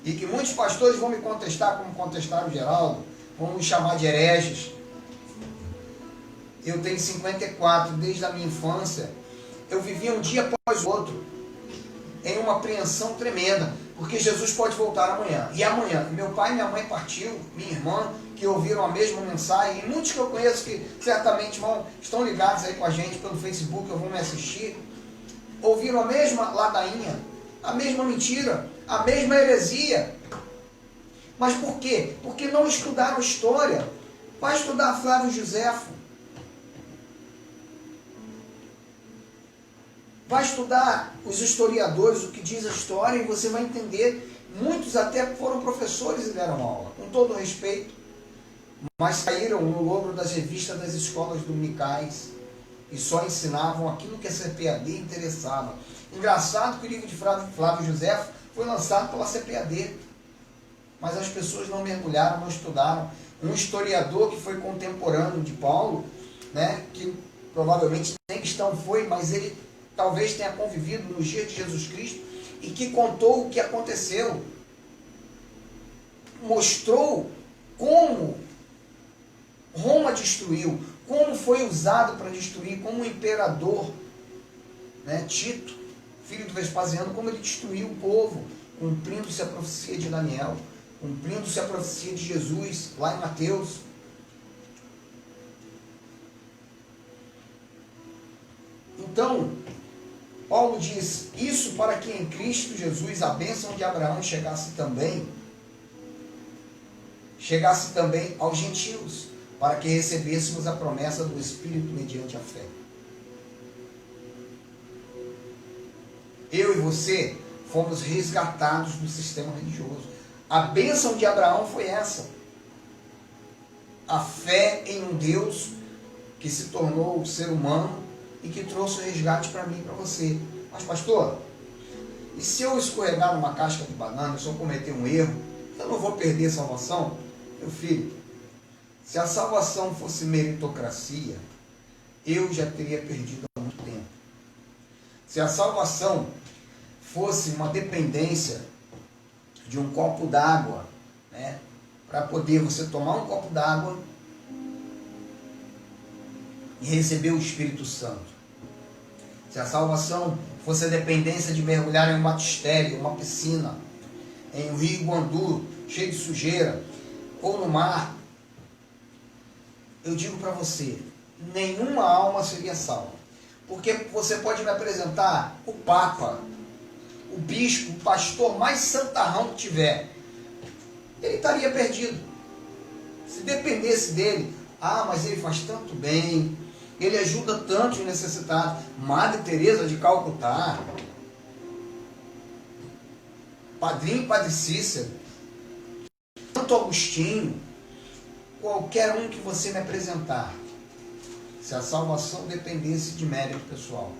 [SPEAKER 1] e que muitos pastores vão me contestar, como contestaram o Geraldo, vão me chamar de hereges. Eu tenho 54, desde a minha infância, eu vivia um dia após o outro, em uma apreensão tremenda, porque Jesus pode voltar amanhã. E amanhã, meu pai e minha mãe partiu, minha irmã, que ouviram a mesma mensagem, e muitos que eu conheço que certamente estão ligados aí com a gente pelo Facebook, ou vão me assistir, ouviram a mesma ladainha, a mesma mentira, a mesma heresia. Mas por quê? Porque não estudaram a história. Vai estudar Flávio Josefo. Vai estudar os historiadores, o que diz a história, e você vai entender. Muitos até foram professores e deram aula, com todo respeito. mas saíram no logro das revistas das escolas dominicais e só ensinavam aquilo que a CPAD interessava. Engraçado que o livro de Flávio José foi lançado pela CPAD, mas as pessoas não mergulharam, não estudaram. Um historiador que foi contemporâneo de Paulo, né, que provavelmente nem cristão foi, mas ele talvez tenha convivido nos dias de Jesus Cristo e que contou o que aconteceu, mostrou como Roma destruiu, como foi usado para destruir, como o imperador, né, Tito, filho do Vespasiano, como ele destruiu o povo, cumprindo-se a profecia de Daniel, cumprindo-se a profecia de Jesus, lá em Mateus. Então, Paulo diz, isso para que em Cristo Jesus a bênção de Abraão chegasse também aos gentios, para que recebêssemos a promessa do Espírito mediante a fé. Eu e você fomos resgatados do sistema religioso. A bênção de Abraão foi essa. A fé em um Deus que se tornou ser humano e que trouxe o resgate para mim e para você. Mas pastor, e se eu escorregar numa casca de banana, se eu cometer um erro, eu não vou perder a salvação? Meu filho, se a salvação fosse meritocracia, eu já teria perdido há muito tempo. Se a salvação fosse uma dependência de um copo d'água, né, para poder você tomar um copo d'água e receber o Espírito Santo. Se a salvação fosse a dependência de mergulhar em um batistério, uma piscina, em um rio Guandu, cheio de sujeira, ou no mar, eu digo para você, nenhuma alma seria salva. Porque você pode me apresentar o Papa, o bispo, o pastor mais santarrão que tiver, ele estaria perdido. Se dependesse dele, mas ele faz tanto bem, ele ajuda tanto os necessitados. Madre Teresa de Calcutá, Padrinho Padre Cícero, Santo Agostinho, qualquer um que você me apresentar, se a salvação dependesse de mérito pessoal.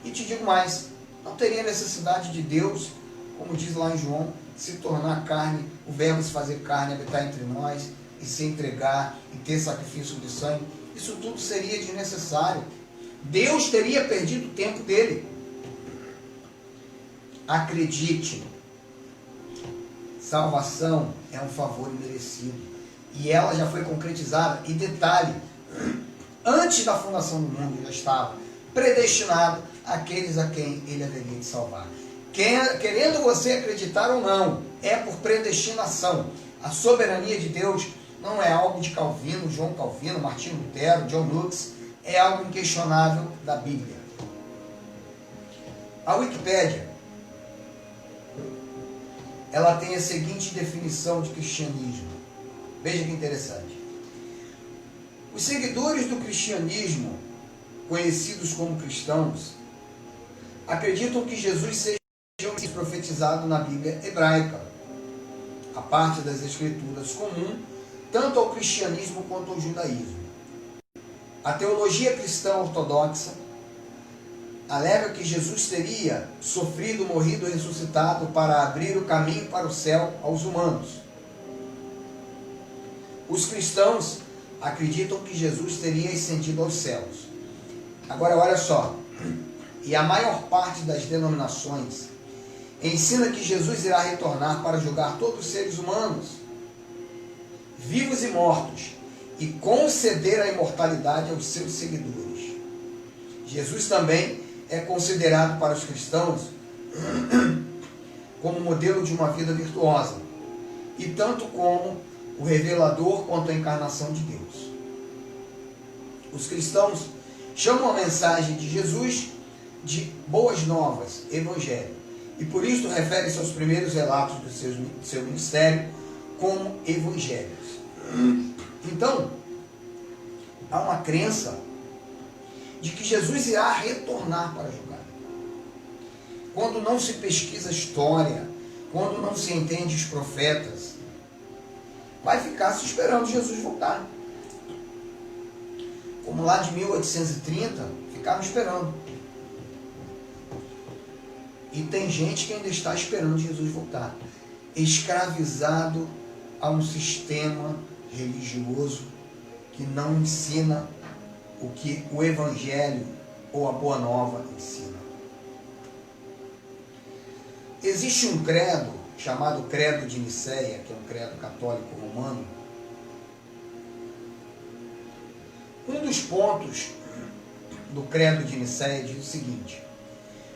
[SPEAKER 1] E te digo mais, não teria necessidade de Deus, como diz lá em João, se tornar carne, o verbo se fazer carne, habitar entre nós, e se entregar, e ter sacrifício de sangue. Isso tudo seria desnecessário. Deus teria perdido o tempo dele. Acredite, salvação é um favor imerecido. E ela já foi concretizada. E detalhe, antes da fundação do mundo já estava predestinado àqueles a quem ele haveria de salvar. Querendo você acreditar ou não, é por predestinação. A soberania de Deus não é algo de Calvino, João Calvino, Martinho Lutero, John Knox, é algo inquestionável da Bíblia. A Wikipédia, ela tem a seguinte definição de cristianismo. Veja que interessante. Os seguidores do cristianismo, conhecidos como cristãos, acreditam que Jesus seja profetizado na Bíblia hebraica, a parte das escrituras comum, tanto ao cristianismo quanto ao judaísmo. A teologia cristã ortodoxa alega que Jesus teria sofrido, morrido e ressuscitado para abrir o caminho para o céu aos humanos. Os cristãos acreditam que Jesus teria ascendido aos céus. Agora, olha só, e a maior parte das denominações ensina que Jesus irá retornar para julgar todos os seres humanos, vivos e mortos, e conceder a imortalidade aos seus seguidores. Jesus também é considerado para os cristãos como modelo de uma vida virtuosa, e tanto como o revelador quanto a encarnação de Deus. Os cristãos chamam a mensagem de Jesus de boas novas, evangelho, e por isso refere-se aos primeiros relatos do seu ministério como evangelhos. Então, há uma crença de que Jesus irá retornar para julgar. Quando não se pesquisa a história, quando não se entende os profetas, vai ficar se esperando Jesus voltar. Como lá de 1830, ficaram esperando. E tem gente que ainda está esperando Jesus voltar, escravizado a um sistema religioso que não ensina o que o Evangelho ou a Boa Nova ensina. Existe um credo chamado Credo de Nicéia, que é um credo católico romano. Um dos pontos do Credo de Nicéia diz o seguinte: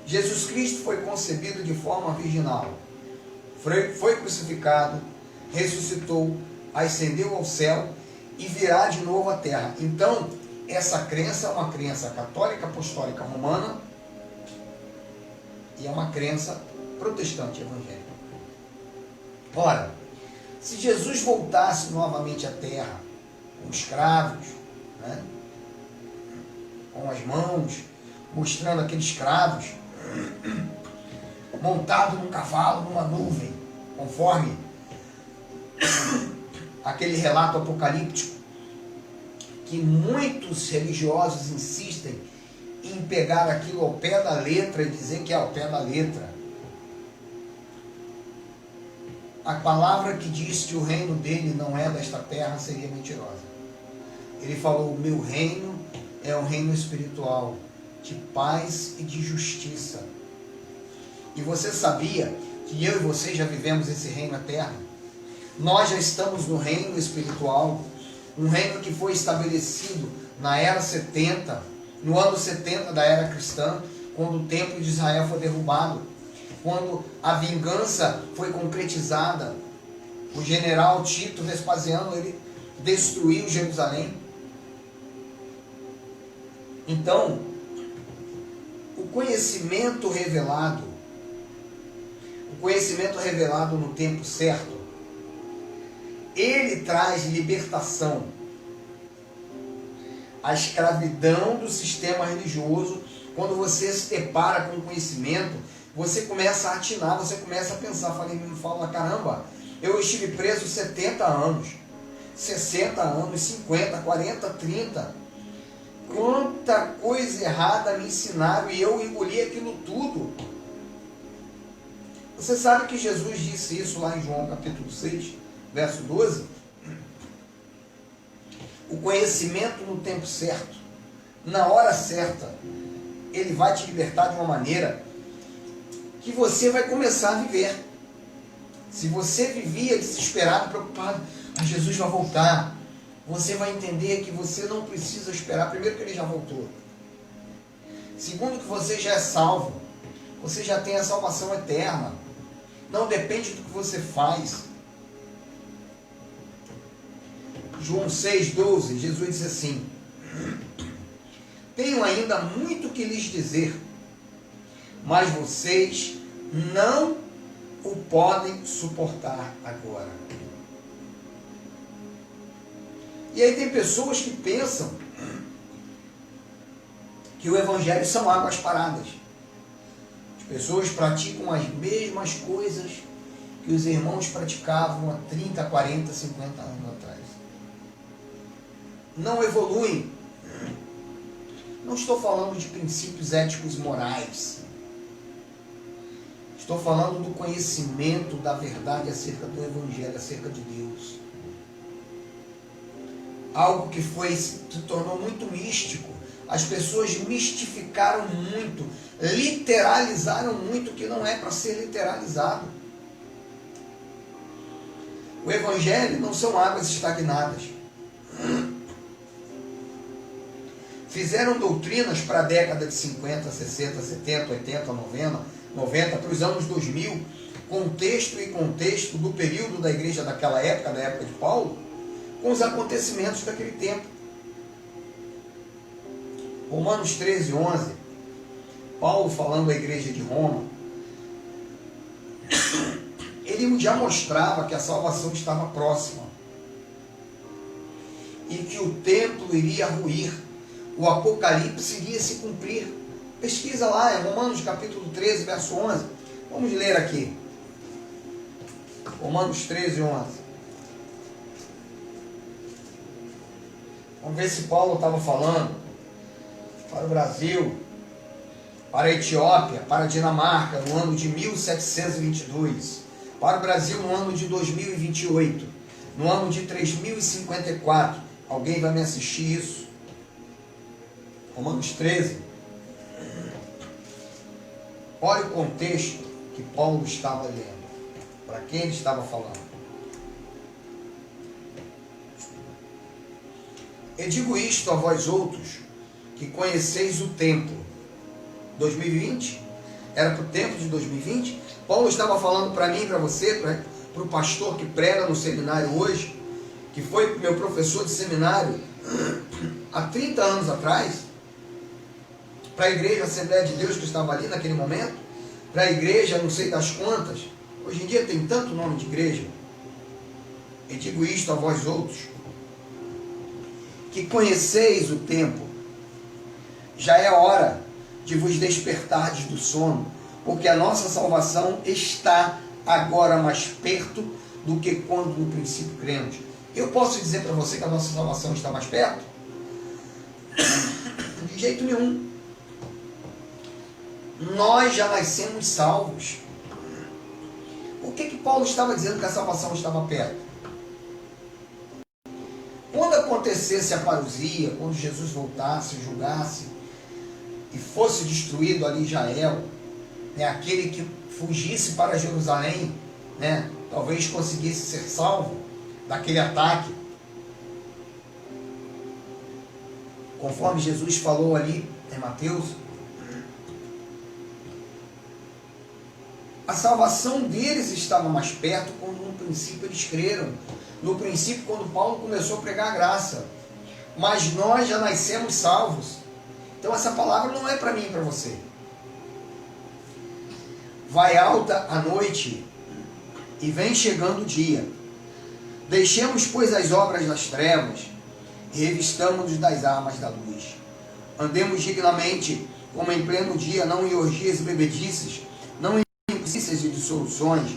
[SPEAKER 1] Jesus Cristo foi concebido de forma virginal, foi crucificado, ressuscitou, ascendeu ao céu e virá de novo à terra. Então, essa crença é uma crença católica apostólica romana e é uma crença protestante evangélica. Ora, se Jesus voltasse novamente à terra com escravos, né, com as mãos, mostrando aqueles escravos montado num cavalo, numa nuvem, conforme aquele relato apocalíptico que muitos religiosos insistem em pegar aquilo ao pé da letra e dizer que é ao pé da letra. A palavra que diz que o reino dele não é desta terra seria mentirosa. Ele falou: o meu reino é um reino espiritual, de paz e de justiça. E você sabia que eu e você já vivemos esse reino na terra? Nós já estamos no reino espiritual, um reino que foi estabelecido na era 70, no ano 70 da era cristã, quando o templo de Israel foi derrubado, quando a vingança foi concretizada. O general Tito Vespasiano, ele destruiu Jerusalém. Então, o conhecimento revelado no tempo certo, ele traz libertação. A escravidão do sistema religioso, quando você se depara com o conhecimento, você começa a atinar, você começa a pensar, fala, caramba, eu estive preso 70 anos, 60 anos, 50, 40, 30, quanta coisa errada me ensinaram e eu engoli aquilo tudo. Você sabe que Jesus disse isso lá em João capítulo 6, verso 12? O conhecimento no tempo certo, na hora certa, ele vai te libertar de uma maneira que você vai começar a viver. Se você vivia desesperado, preocupado, Jesus vai voltar, você vai entender que você não precisa esperar. Primeiro, que ele já voltou. Segundo, que você já é salvo. Você já tem a salvação eterna. Não depende do que você faz. João 6,12, Jesus diz assim: tenho ainda muito que lhes dizer, mas vocês não o podem suportar agora. E aí tem pessoas que pensam que o Evangelho são águas paradas. As pessoas praticam as mesmas coisas que os irmãos praticavam há 30, 40, 50 anos atrás. Não evoluem. Não estou falando de princípios éticos e morais. Estou falando do conhecimento da verdade acerca do Evangelho, acerca de Deus. Algo que se tornou muito místico. As pessoas mistificaram muito, literalizaram muito o que não é para ser literalizado. O Evangelho não são águas estagnadas. Fizeram doutrinas para a década de 50, 60, 70, 80, 90, para os anos 2000, contexto e contexto do período da igreja daquela época, da época de Paulo, com os acontecimentos daquele tempo. Romanos 13, 11, Paulo falando à igreja de Roma, ele já mostrava que a salvação estava próxima e que o templo iria ruir, o Apocalipse iria se cumprir. Pesquisa lá, é Romanos capítulo 13, verso 11. Vamos ler aqui. Romanos 13, 11. Vamos ver se Paulo estava falando para o Brasil, para a Etiópia, para a Dinamarca, no ano de 1722, para o Brasil no ano de 2028, no ano de 3054. Alguém vai me assistir isso? Romanos 13. Olha o contexto que Paulo estava lendo. Para quem ele estava falando. Eu digo isto a vós outros, que conheceis o tempo. 2020? Era para o tempo de 2020? Paulo estava falando para mim, para você, para o pastor que prega no seminário hoje, que foi meu professor de seminário há 30 anos atrás, para a igreja Assembleia de Deus que estava ali naquele momento, para a igreja não sei das quantas. Hoje em dia tem tanto nome de igreja. Eu digo isto a vós outros, que conheceis o tempo. Já é hora de vos despertardes do sono, porque a nossa salvação está agora mais perto do que quando no princípio cremos. Eu posso dizer para você que a nossa salvação está mais perto? De jeito nenhum. Nós já nascemos salvos. Por que Paulo estava dizendo que a salvação estava perto? Quando acontecesse a parousia, quando Jesus voltasse, julgasse e fosse destruído ali Israel, né, aquele que fugisse para Jerusalém, né, talvez conseguisse ser salvo daquele ataque, conforme Jesus falou ali em Mateus, a salvação deles estava mais perto quando no princípio eles creram. No princípio, quando Paulo começou a pregar a graça. Mas nós já nascemos salvos. Então essa palavra não é para mim e para você. Vai alta a noite e vem chegando o dia. Deixemos, pois, as obras das trevas e revistamos-nos das armas da luz. Andemos dignamente, como em pleno dia, não em orgias e bebedices, não em inquisições e dissoluções,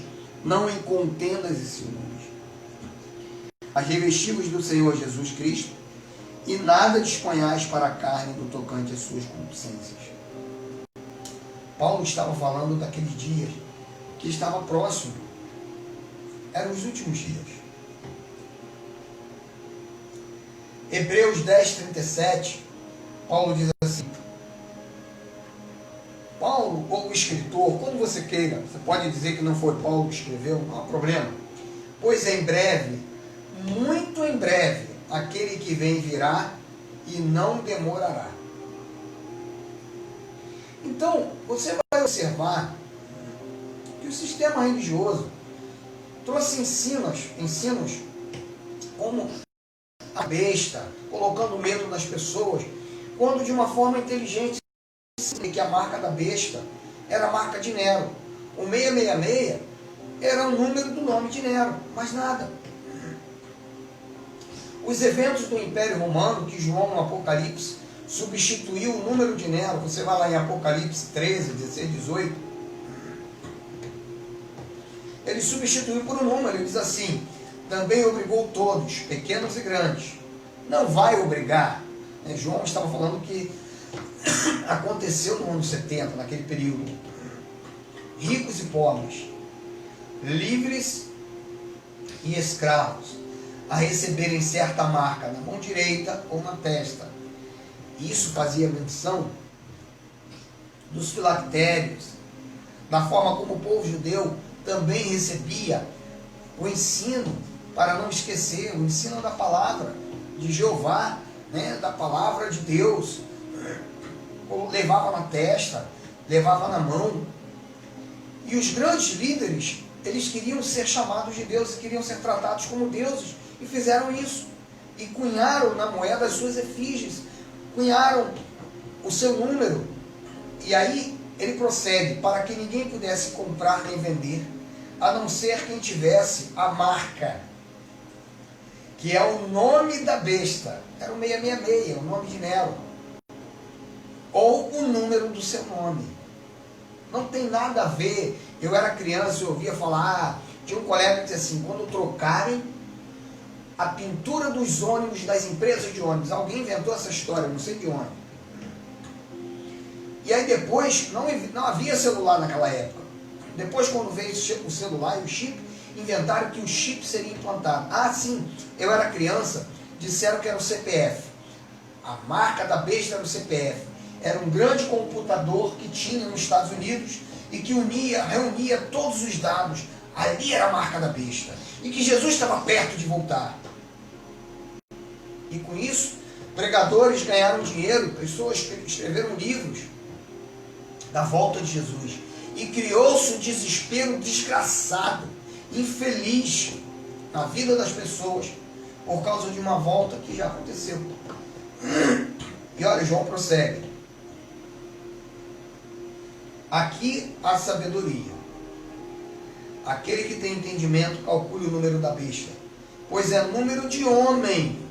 [SPEAKER 1] não em contendas e ciúmes. Mas revestivos do Senhor Jesus Cristo, e nada disponhais para a carne do tocante às suas concupiscências. Paulo estava falando daqueles dias que estava próximo. Eram os últimos dias. Hebreus 10:37, Paulo diz assim, Paulo, ou o escritor, como você queira, você pode dizer que não foi Paulo que escreveu, não há problema. Pois em breve, muito em breve, aquele que vem virá e não demorará. Então, você vai observar que o sistema religioso trouxe ensinos como a besta, colocando medo nas pessoas, quando de uma forma inteligente, que a marca da besta era a marca de Nero. O 666 era o número do nome de Nero, mais nada. Os eventos do Império Romano, que João no Apocalipse substituiu o número de Nero, você vai lá em Apocalipse 13, 16, 18, ele substituiu por um número, ele diz assim, também obrigou todos, pequenos e grandes. Não vai obrigar, né? João estava falando que aconteceu no ano 70, naquele período, ricos e pobres, livres e escravos, a receberem certa marca na mão direita ou na testa. Isso fazia menção dos filactérios, da forma como o povo judeu também recebia o ensino, para não esquecer, o ensino da palavra de Jeová, né, da palavra de Deus, levava na testa, levava na mão. E os grandes líderes, eles queriam ser chamados de Deus, queriam ser tratados como deuses, e fizeram isso, e cunharam na moeda as suas efígies, cunharam o seu número, e aí ele procede, para que ninguém pudesse comprar nem vender, a não ser quem tivesse a marca, que é o nome da besta, era o 666, o nome de Nero, ou o número do seu nome. Não tem nada a ver. Eu era criança e ouvia falar, tinha um colega que dizia assim, quando trocarem a pintura dos ônibus das empresas de ônibus. Alguém inventou essa história, não sei de onde. E aí depois, não havia celular naquela época. Depois, quando veio o celular e o chip, inventaram que o chip seria implantado. Ah, sim, eu era criança, disseram que era o CPF. A marca da besta era o CPF. Era um grande computador que tinha nos Estados Unidos e que reunia todos os dados. Ali era a marca da besta. E que Jesus estava perto de voltar. E com isso, pregadores ganharam dinheiro, pessoas escreveram livros da volta de Jesus. E criou-se um desespero desgraçado, infeliz na vida das pessoas por causa de uma volta que já aconteceu. E olha, João prossegue. Aqui há sabedoria. Aquele que tem entendimento, calcule o número da besta, pois é número de homem.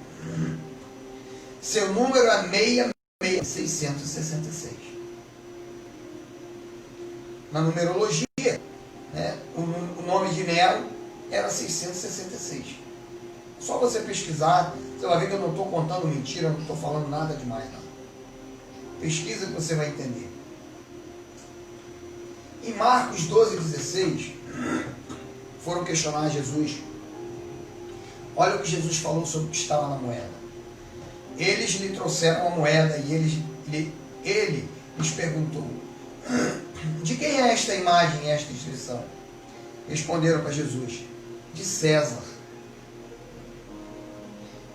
[SPEAKER 1] Seu número é 666. Na numerologia, né, o nome de Nero era 666. Só você pesquisar, você vai ver que eu não estou contando mentira, não estou falando nada demais, não. Pesquisa que você vai entender. Em Marcos 12,16, foram questionar Jesus. Olha o que Jesus falou sobre o que estava na moeda. Eles lhe trouxeram a moeda e ele lhes perguntou: de quem é esta imagem e esta inscrição? Responderam para Jesus: de César.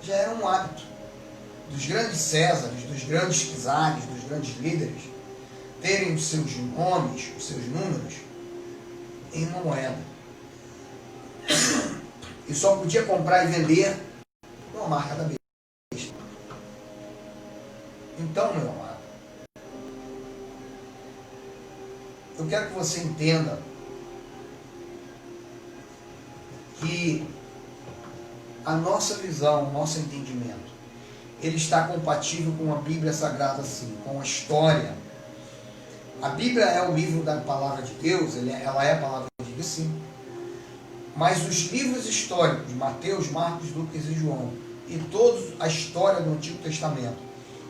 [SPEAKER 1] Já era um hábito dos grandes Césares, dos grandes czares, dos grandes líderes, terem os seus nomes, os seus números em uma moeda. E só podia comprar e vender com a marca da besta. Então, meu amado, eu quero que você entenda que a nossa visão, o nosso entendimento, ele está compatível com a Bíblia Sagrada, sim, com a história. A Bíblia é o livro da palavra de Deus, ela é a palavra de Deus, sim. Mas os livros históricos, Mateus, Marcos, Lucas e João, e toda a história do Antigo Testamento,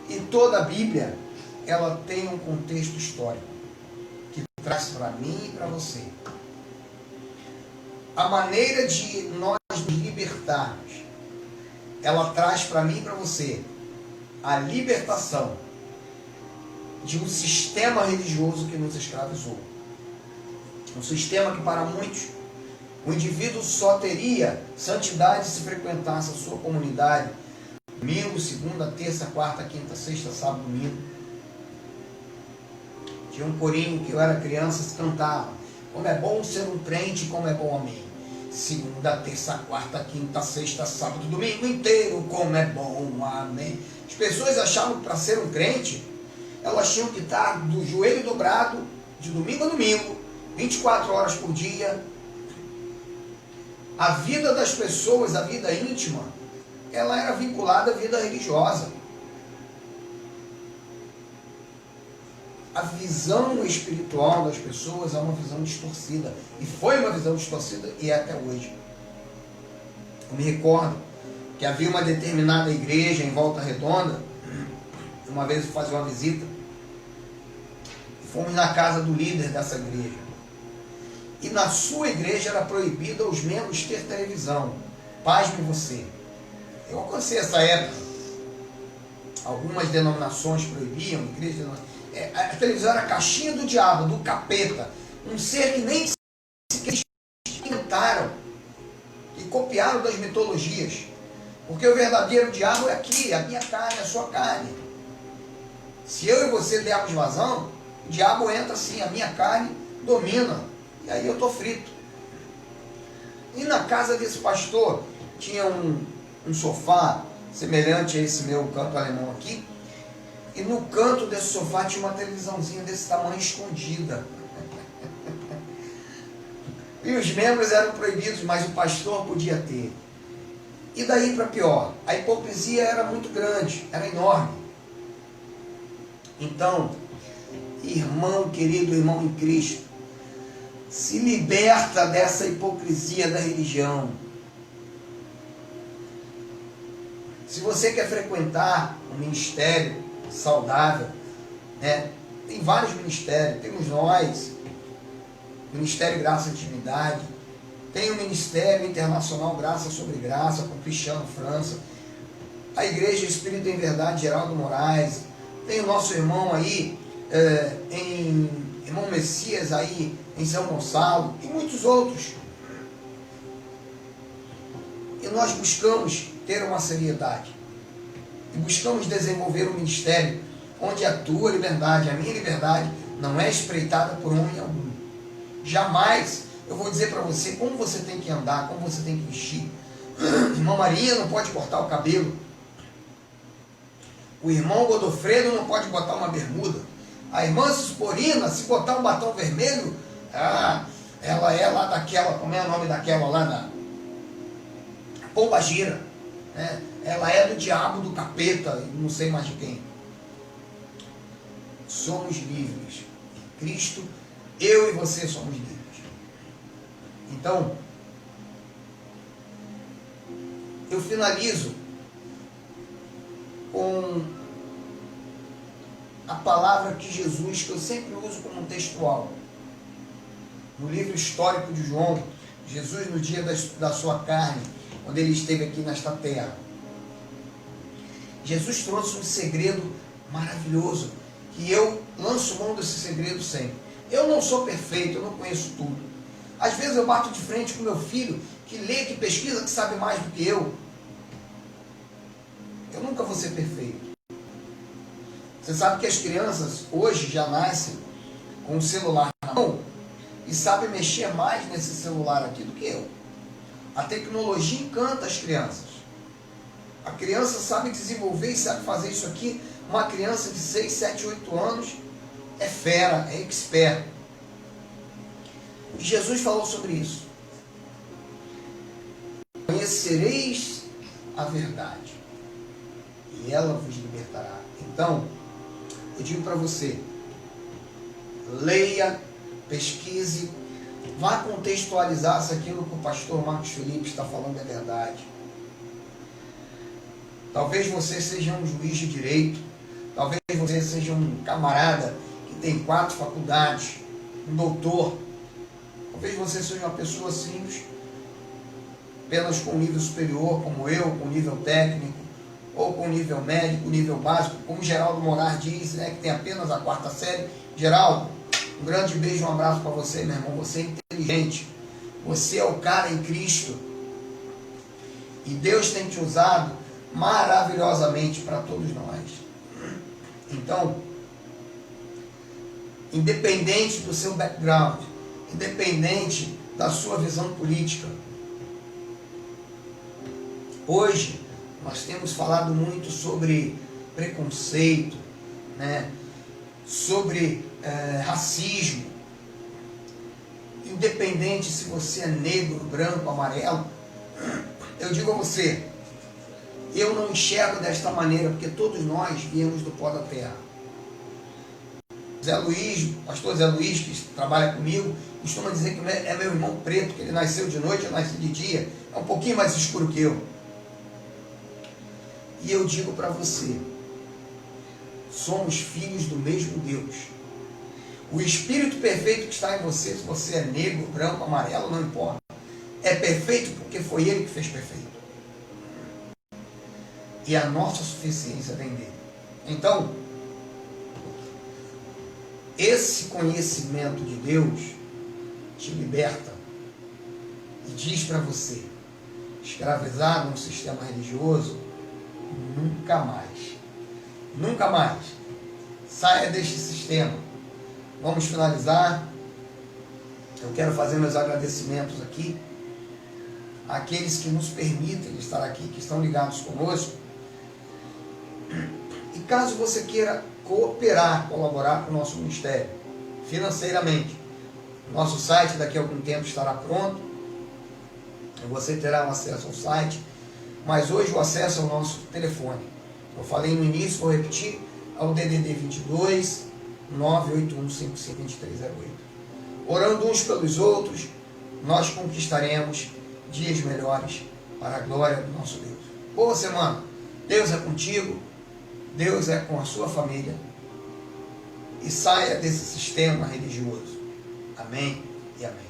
[SPEAKER 1] e toda a Bíblia, ela tem um contexto histórico, que traz para mim e para você a maneira de nós nos libertarmos. Ela traz para mim e para você a libertação de um sistema religioso que nos escravizou. Um sistema que para muitos, o indivíduo só teria santidade se frequentasse a sua comunidade domingo, segunda, terça, quarta, quinta, sexta, sábado, domingo. Tinha um corinho que eu era criança, se cantava: como é bom ser um crente, como é bom, amém. Segunda, terça, quarta, quinta, sexta, sábado, domingo inteiro, como é bom, amém. As pessoas achavam que para ser um crente, elas tinham que estar do joelho dobrado, de domingo a domingo, 24 horas por dia. A vida das pessoas, a vida íntima, ela era vinculada à vida religiosa. A visão espiritual das pessoas é uma visão distorcida. E foi uma visão distorcida e é até hoje. Eu me recordo que havia uma determinada igreja em Volta Redonda. Uma vez eu fazia uma visita. Fomos na casa do líder dessa igreja. E na sua igreja era proibido aos membros ter televisão. Pasme você. Eu alcancei essa época. Algumas denominações proibiam, igrejas a televisão era a caixinha do diabo, do capeta. Um ser que nem sequer inventaram e copiaram das mitologias. Porque o verdadeiro diabo é aqui, a minha carne, a sua carne. Se eu e você dermos vazão, o diabo entra assim, a minha carne domina. E aí eu estou frito. E na casa desse pastor tinha um sofá semelhante a esse meu canto alemão aqui. E no canto desse sofá tinha uma televisãozinha desse tamanho escondida. E os membros eram proibidos, mas o pastor podia ter. E daí para pior, a hipocrisia era muito grande, era enorme. Então, irmão querido, irmão em Cristo, se liberta dessa hipocrisia da religião. Se você quer frequentar um ministério saudável, né? Tem vários ministérios, temos nós, Ministério Graça e Intimidade, tem o Ministério Internacional Graça sobre Graça, com Cristiano França, a Igreja Espírito em Verdade, Geraldo Moraes, tem o nosso irmão aí, irmão Messias aí, em São Gonçalo, e muitos outros. E nós buscamos ter uma seriedade, e buscamos desenvolver um ministério onde a tua liberdade, a minha liberdade, não é espreitada por homem algum. Jamais eu vou dizer para você como você tem que andar, como você tem que vestir. Irmã Maria não pode cortar o cabelo. O irmão Godofredo não pode botar uma bermuda. A irmã Cisporina, se botar um batom vermelho, ela é lá daquela, como é o nome daquela lá da Pomba Gira, né? Ela é do diabo, do capeta, não sei mais de quem. Somos livres. Em Cristo, eu e você somos livres. Então, eu finalizo com a palavra que Jesus, que eu sempre uso como um textual. No livro histórico de João, Jesus no dia da sua carne, quando ele esteve aqui nesta terra. Jesus trouxe um segredo maravilhoso, que eu lanço mão desse segredo sempre. Eu não sou perfeito, eu não conheço tudo. Às vezes eu bato de frente com meu filho, que lê, que pesquisa, que sabe mais do que eu. Eu nunca vou ser perfeito. Você sabe que as crianças hoje já nascem com o celular na mão e sabem mexer mais nesse celular aqui do que eu. A tecnologia encanta as crianças. A criança sabe desenvolver e sabe fazer isso aqui. Uma criança de 6, 7, 8 anos é fera, é expert. E Jesus falou sobre isso. Conhecereis a verdade, e ela vos libertará. Então, eu digo para você, leia, pesquise, vá contextualizar se aquilo que o pastor Marcos Felipe está falando é verdade. Talvez você seja um juiz de direito, talvez você seja um camarada que tem 4 faculdades, um doutor. Talvez você seja uma pessoa simples, apenas com nível superior, como eu, com nível técnico, ou com nível médico, nível básico, como Geraldo Moraes diz, né, que tem apenas a 4ª série. Geraldo, um grande beijo, um abraço para você, meu irmão. Você é inteligente, você é o cara em Cristo, e Deus tem te usado maravilhosamente para todos nós. Então, independente do seu background, independente da sua visão política, hoje nós temos falado muito sobre preconceito, né? Sobre racismo. Independente se você é negro, branco, amarelo, eu digo a você, eu não enxergo desta maneira, porque todos nós viemos do pó da terra. Zé Luiz, pastor Zé Luiz, que trabalha comigo, costuma dizer que é meu irmão preto, que ele nasceu de noite, eu nasci de dia, é um pouquinho mais escuro que eu. E eu digo para você, somos filhos do mesmo Deus. O Espírito perfeito que está em você, se você é negro, branco, amarelo, não importa, é perfeito porque foi Ele que fez perfeito. E a nossa suficiência vem dele. Então, esse conhecimento de Deus te liberta e diz para você, escravizado num sistema religioso, nunca mais. Nunca mais. Saia deste sistema. Vamos finalizar. Eu quero fazer meus agradecimentos aqui àqueles que nos permitem estar aqui, que estão ligados conosco. E caso você queira cooperar, colaborar com o nosso ministério financeiramente, nosso site daqui a algum tempo estará pronto. Você terá um acesso ao site, mas hoje o acesso é o nosso telefone. Eu falei no início, vou repetir, ao DDD 22 981 55 2308. Orando uns pelos outros, nós conquistaremos dias melhores para a glória do nosso Deus. Boa semana! Deus é contigo, Deus é com a sua família. E saia desse sistema religioso. Amém e amém.